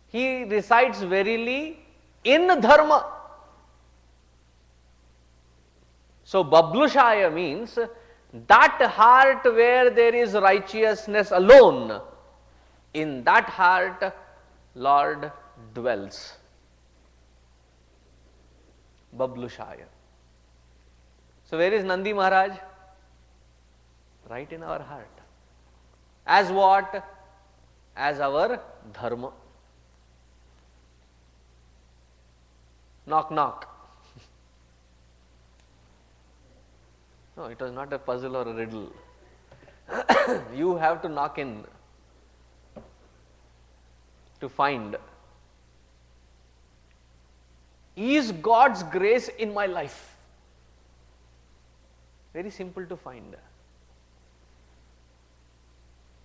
He resides verily in dharma. So, Bablushaya means that heart where there is righteousness alone, in that heart Lord dwells. Bablushaya. So, where is Nandi Maharaj? Right in our heart. As what? As our dharma. Knock, knock. No, it was not a puzzle or a riddle. You have to knock in to find, is God's grace in my life? Very simple to find.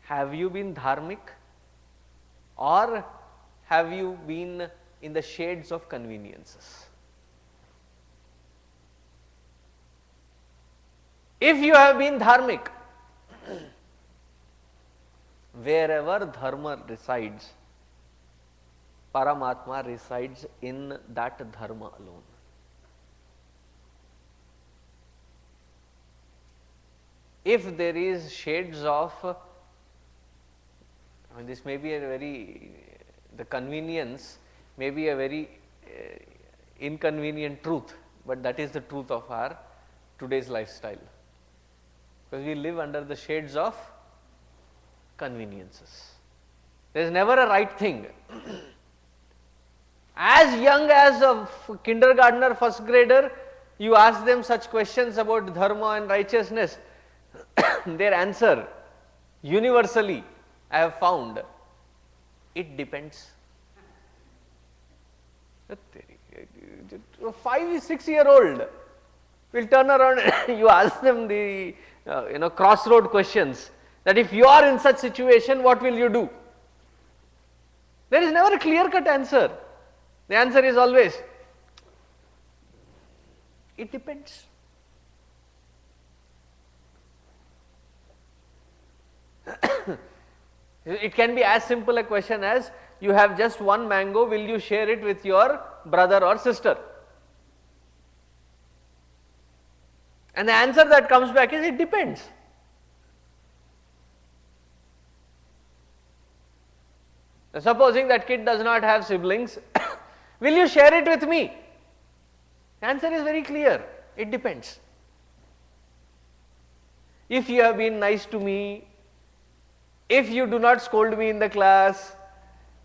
Have you been dharmic, or have you been in the shades of conveniences? If you have been dharmic, wherever dharma resides, Paramatma resides in that dharma alone. If there is shades of, this may be a very, the convenience may be a very inconvenient truth, but that is the truth of our today's lifestyle. Because we live under the shades of conveniences. There is never a right thing. As young as a kindergartner, first grader, you ask them such questions about dharma and righteousness, their answer universally I have found, it depends. 5-6-year-old will turn around and you ask them the crossroad questions, that if you are in such situation, what will you do? There is never a clear-cut answer. The answer is always, it depends. It can be as simple a question as, you have just one mango, will you share it with your brother or sister? And the answer that comes back is, it depends. Supposing that kid does not have siblings, will you share it with me? The answer is very clear, it depends. If you have been nice to me, if you do not scold me in the class,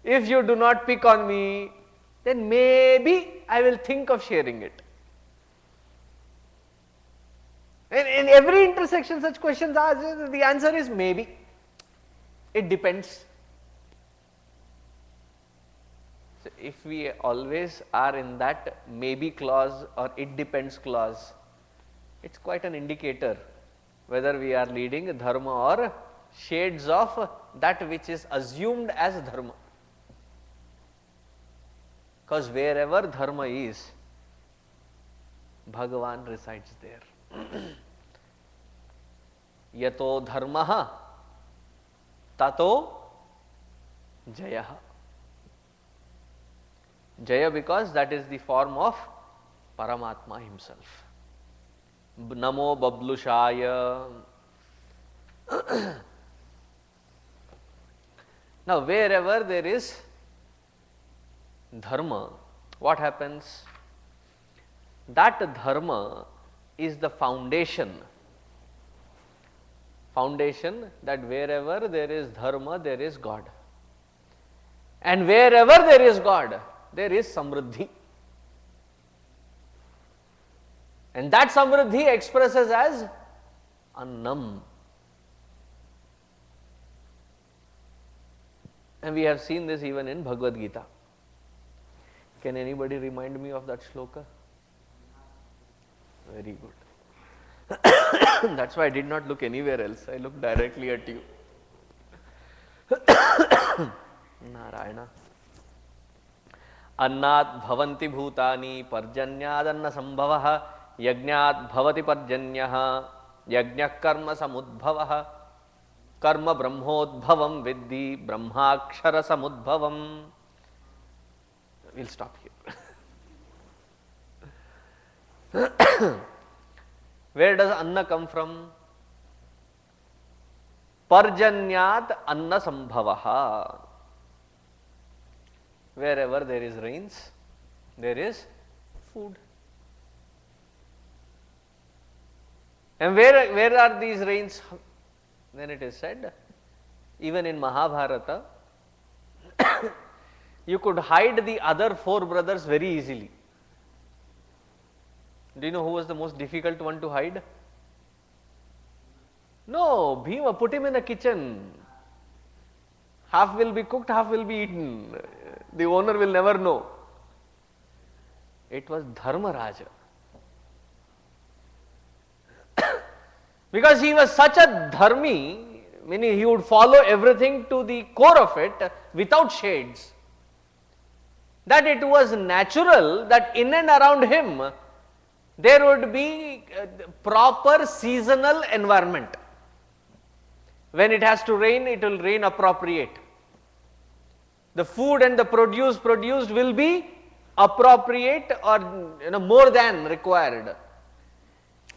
if you do not pick on me, then maybe I will think of sharing it. And in every intersection such questions are, the answer is maybe, it depends. So if we always are in that maybe clause or it depends clause, it's quite an indicator whether we are leading dharma or shades of that which is assumed as dharma. Because wherever dharma is, Bhagavan resides there. Yato dharmaha tato jayaha. Jaya because that is the form of Paramatma himself. Namo bablushaya. Now wherever there is dharma, what happens? That dharma is the foundation. Foundation that wherever there is dharma, there is God. And wherever there is God, there is samriddhi. And that samriddhi expresses as annam. And we have seen this even in Bhagavad Gita. Can anybody remind me of that shloka? Very good. That's why I did not look anywhere else. I looked directly at you. Narayana. Annat bhavanti bhutani parjanyadanna sambhavaha yajnat bhavati parjanyaha yajnyak karma samudbhavaha karma brahmodbhavam viddhi brahmakshara samudbhavam. We'll stop here. Where does anna come from? Parjanyat anna sambhavaha. Wherever there is rains, there is food. And where are these rains? Then it is said, even in Mahabharata, you could hide the other 4 brothers very easily. Do you know who was the most difficult one to hide? No, Bhima, put him in a kitchen. Half will be cooked, half will be eaten. The owner will never know. It was Dharmaraja. Because he was such a dharmi, meaning he would follow everything to the core of it without shades, that it was natural that in and around him there would be proper seasonal environment. When it has to rain, it will rain appropriate. The food and the produce produced will be appropriate or more than required.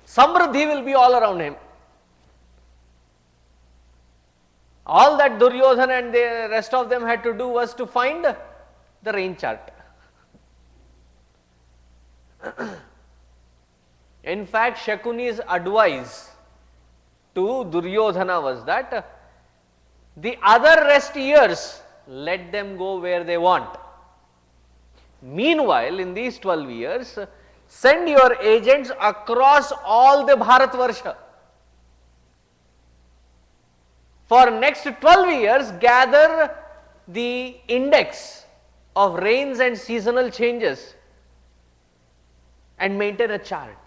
Samriddhi will be all around him. All that Duryodhana and the rest of them had to do was to find the rain chart. In fact, Shakuni's advice to Duryodhana was that the other rest years, let them go where they want. Meanwhile, in these 12 years, send your agents across all the Bharatvarsha. For next 12 years, gather the index of rains and seasonal changes and maintain a chart.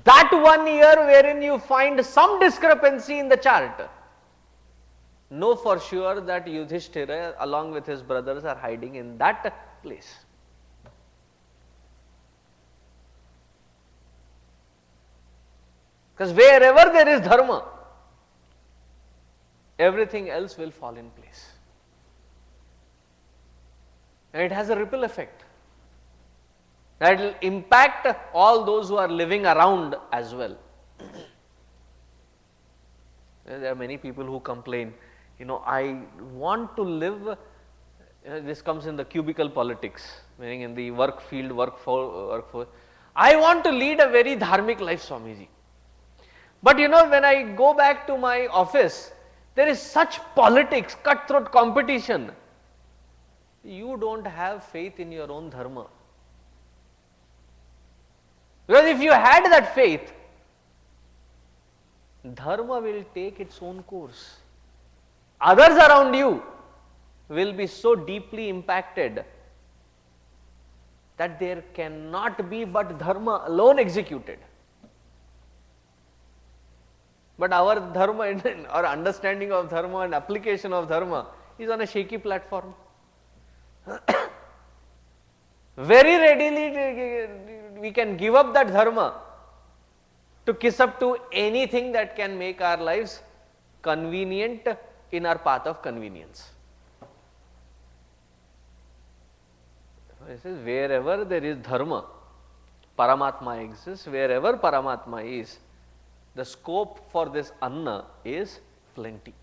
That 1 year wherein you find some discrepancy in the chart, know for sure that Yudhishthira along with his brothers are hiding in that place. Because wherever there is dharma, everything else will fall in place. And it has a ripple effect that will impact all those who are living around as well. There are many people who complain, I want to live, this comes in the cubicle politics, meaning in the work field, workforce. I want to lead a very dharmic life, Swamiji. But when I go back to my office, there is such politics, cutthroat competition. You don't have faith in your own dharma. Because if you had that faith, dharma will take its own course. Others around you will be so deeply impacted that there cannot be but dharma alone executed. But our dharma and our understanding of dharma and application of dharma is on a shaky platform. Very readily we can give up that dharma to kiss up to anything that can make our lives convenient in our path of convenience. This is wherever there is dharma, Paramatma exists. Wherever Paramatma is, the scope for this anna is plenty.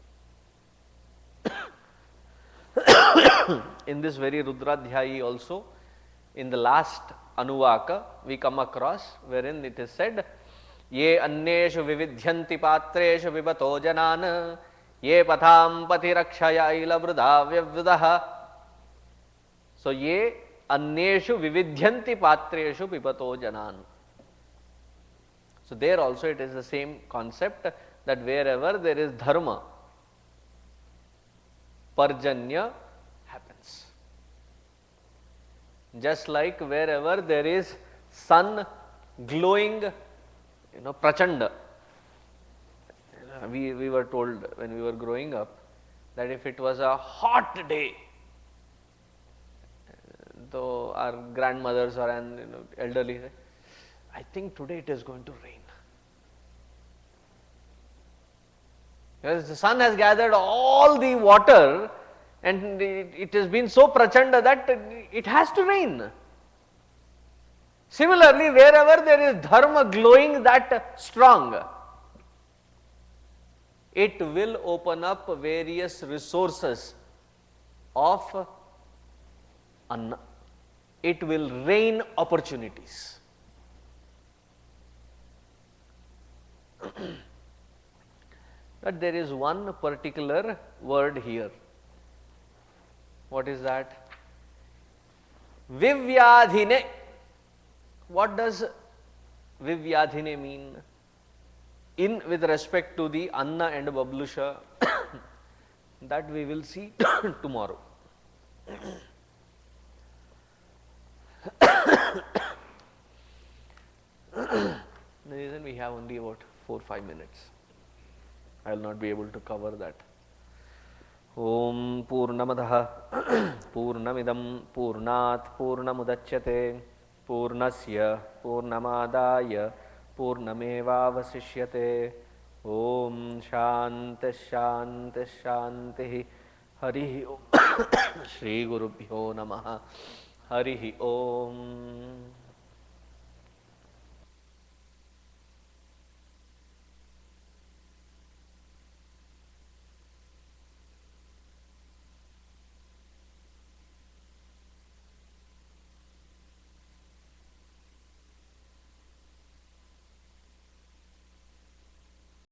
In this very Rudradhyayi also, in the last Anuvaka, we come across wherein it is said, Ye anneshu vividhyanti patreshu vibato janan, ye patham patirakshaya ila vrudha vyavrudaha. So, ye anneshu vividhyanti patreshu pipato janan. So, there also it is the same concept that wherever there is dharma, parjanya happens. Just like wherever there is sun glowing, prachanda. We were told when we were growing up that if it was a hot day, though our grandmothers or elderly, I think today it is going to rain. Because the sun has gathered all the water and it has been so prachanda that it has to rain. Similarly, wherever there is dharma glowing that strong, it will open up various resources of anna. It will rain opportunities. But there is one particular word here. What is that? Vivyadhine. What does Vivyadhine mean? In with respect to the Anna and Bablusha, that we will see tomorrow. The reason we have only about 4-5 minutes. I will not be able to cover that. Om Purnamadaha Purnamidam Purnat Purnamudachyate Purnasya Purnamadaya Purnamevavasishyate. Om Shanti Shanti Shanti. Hari Om. Shri Gurubhyo Namaha. Hari Om.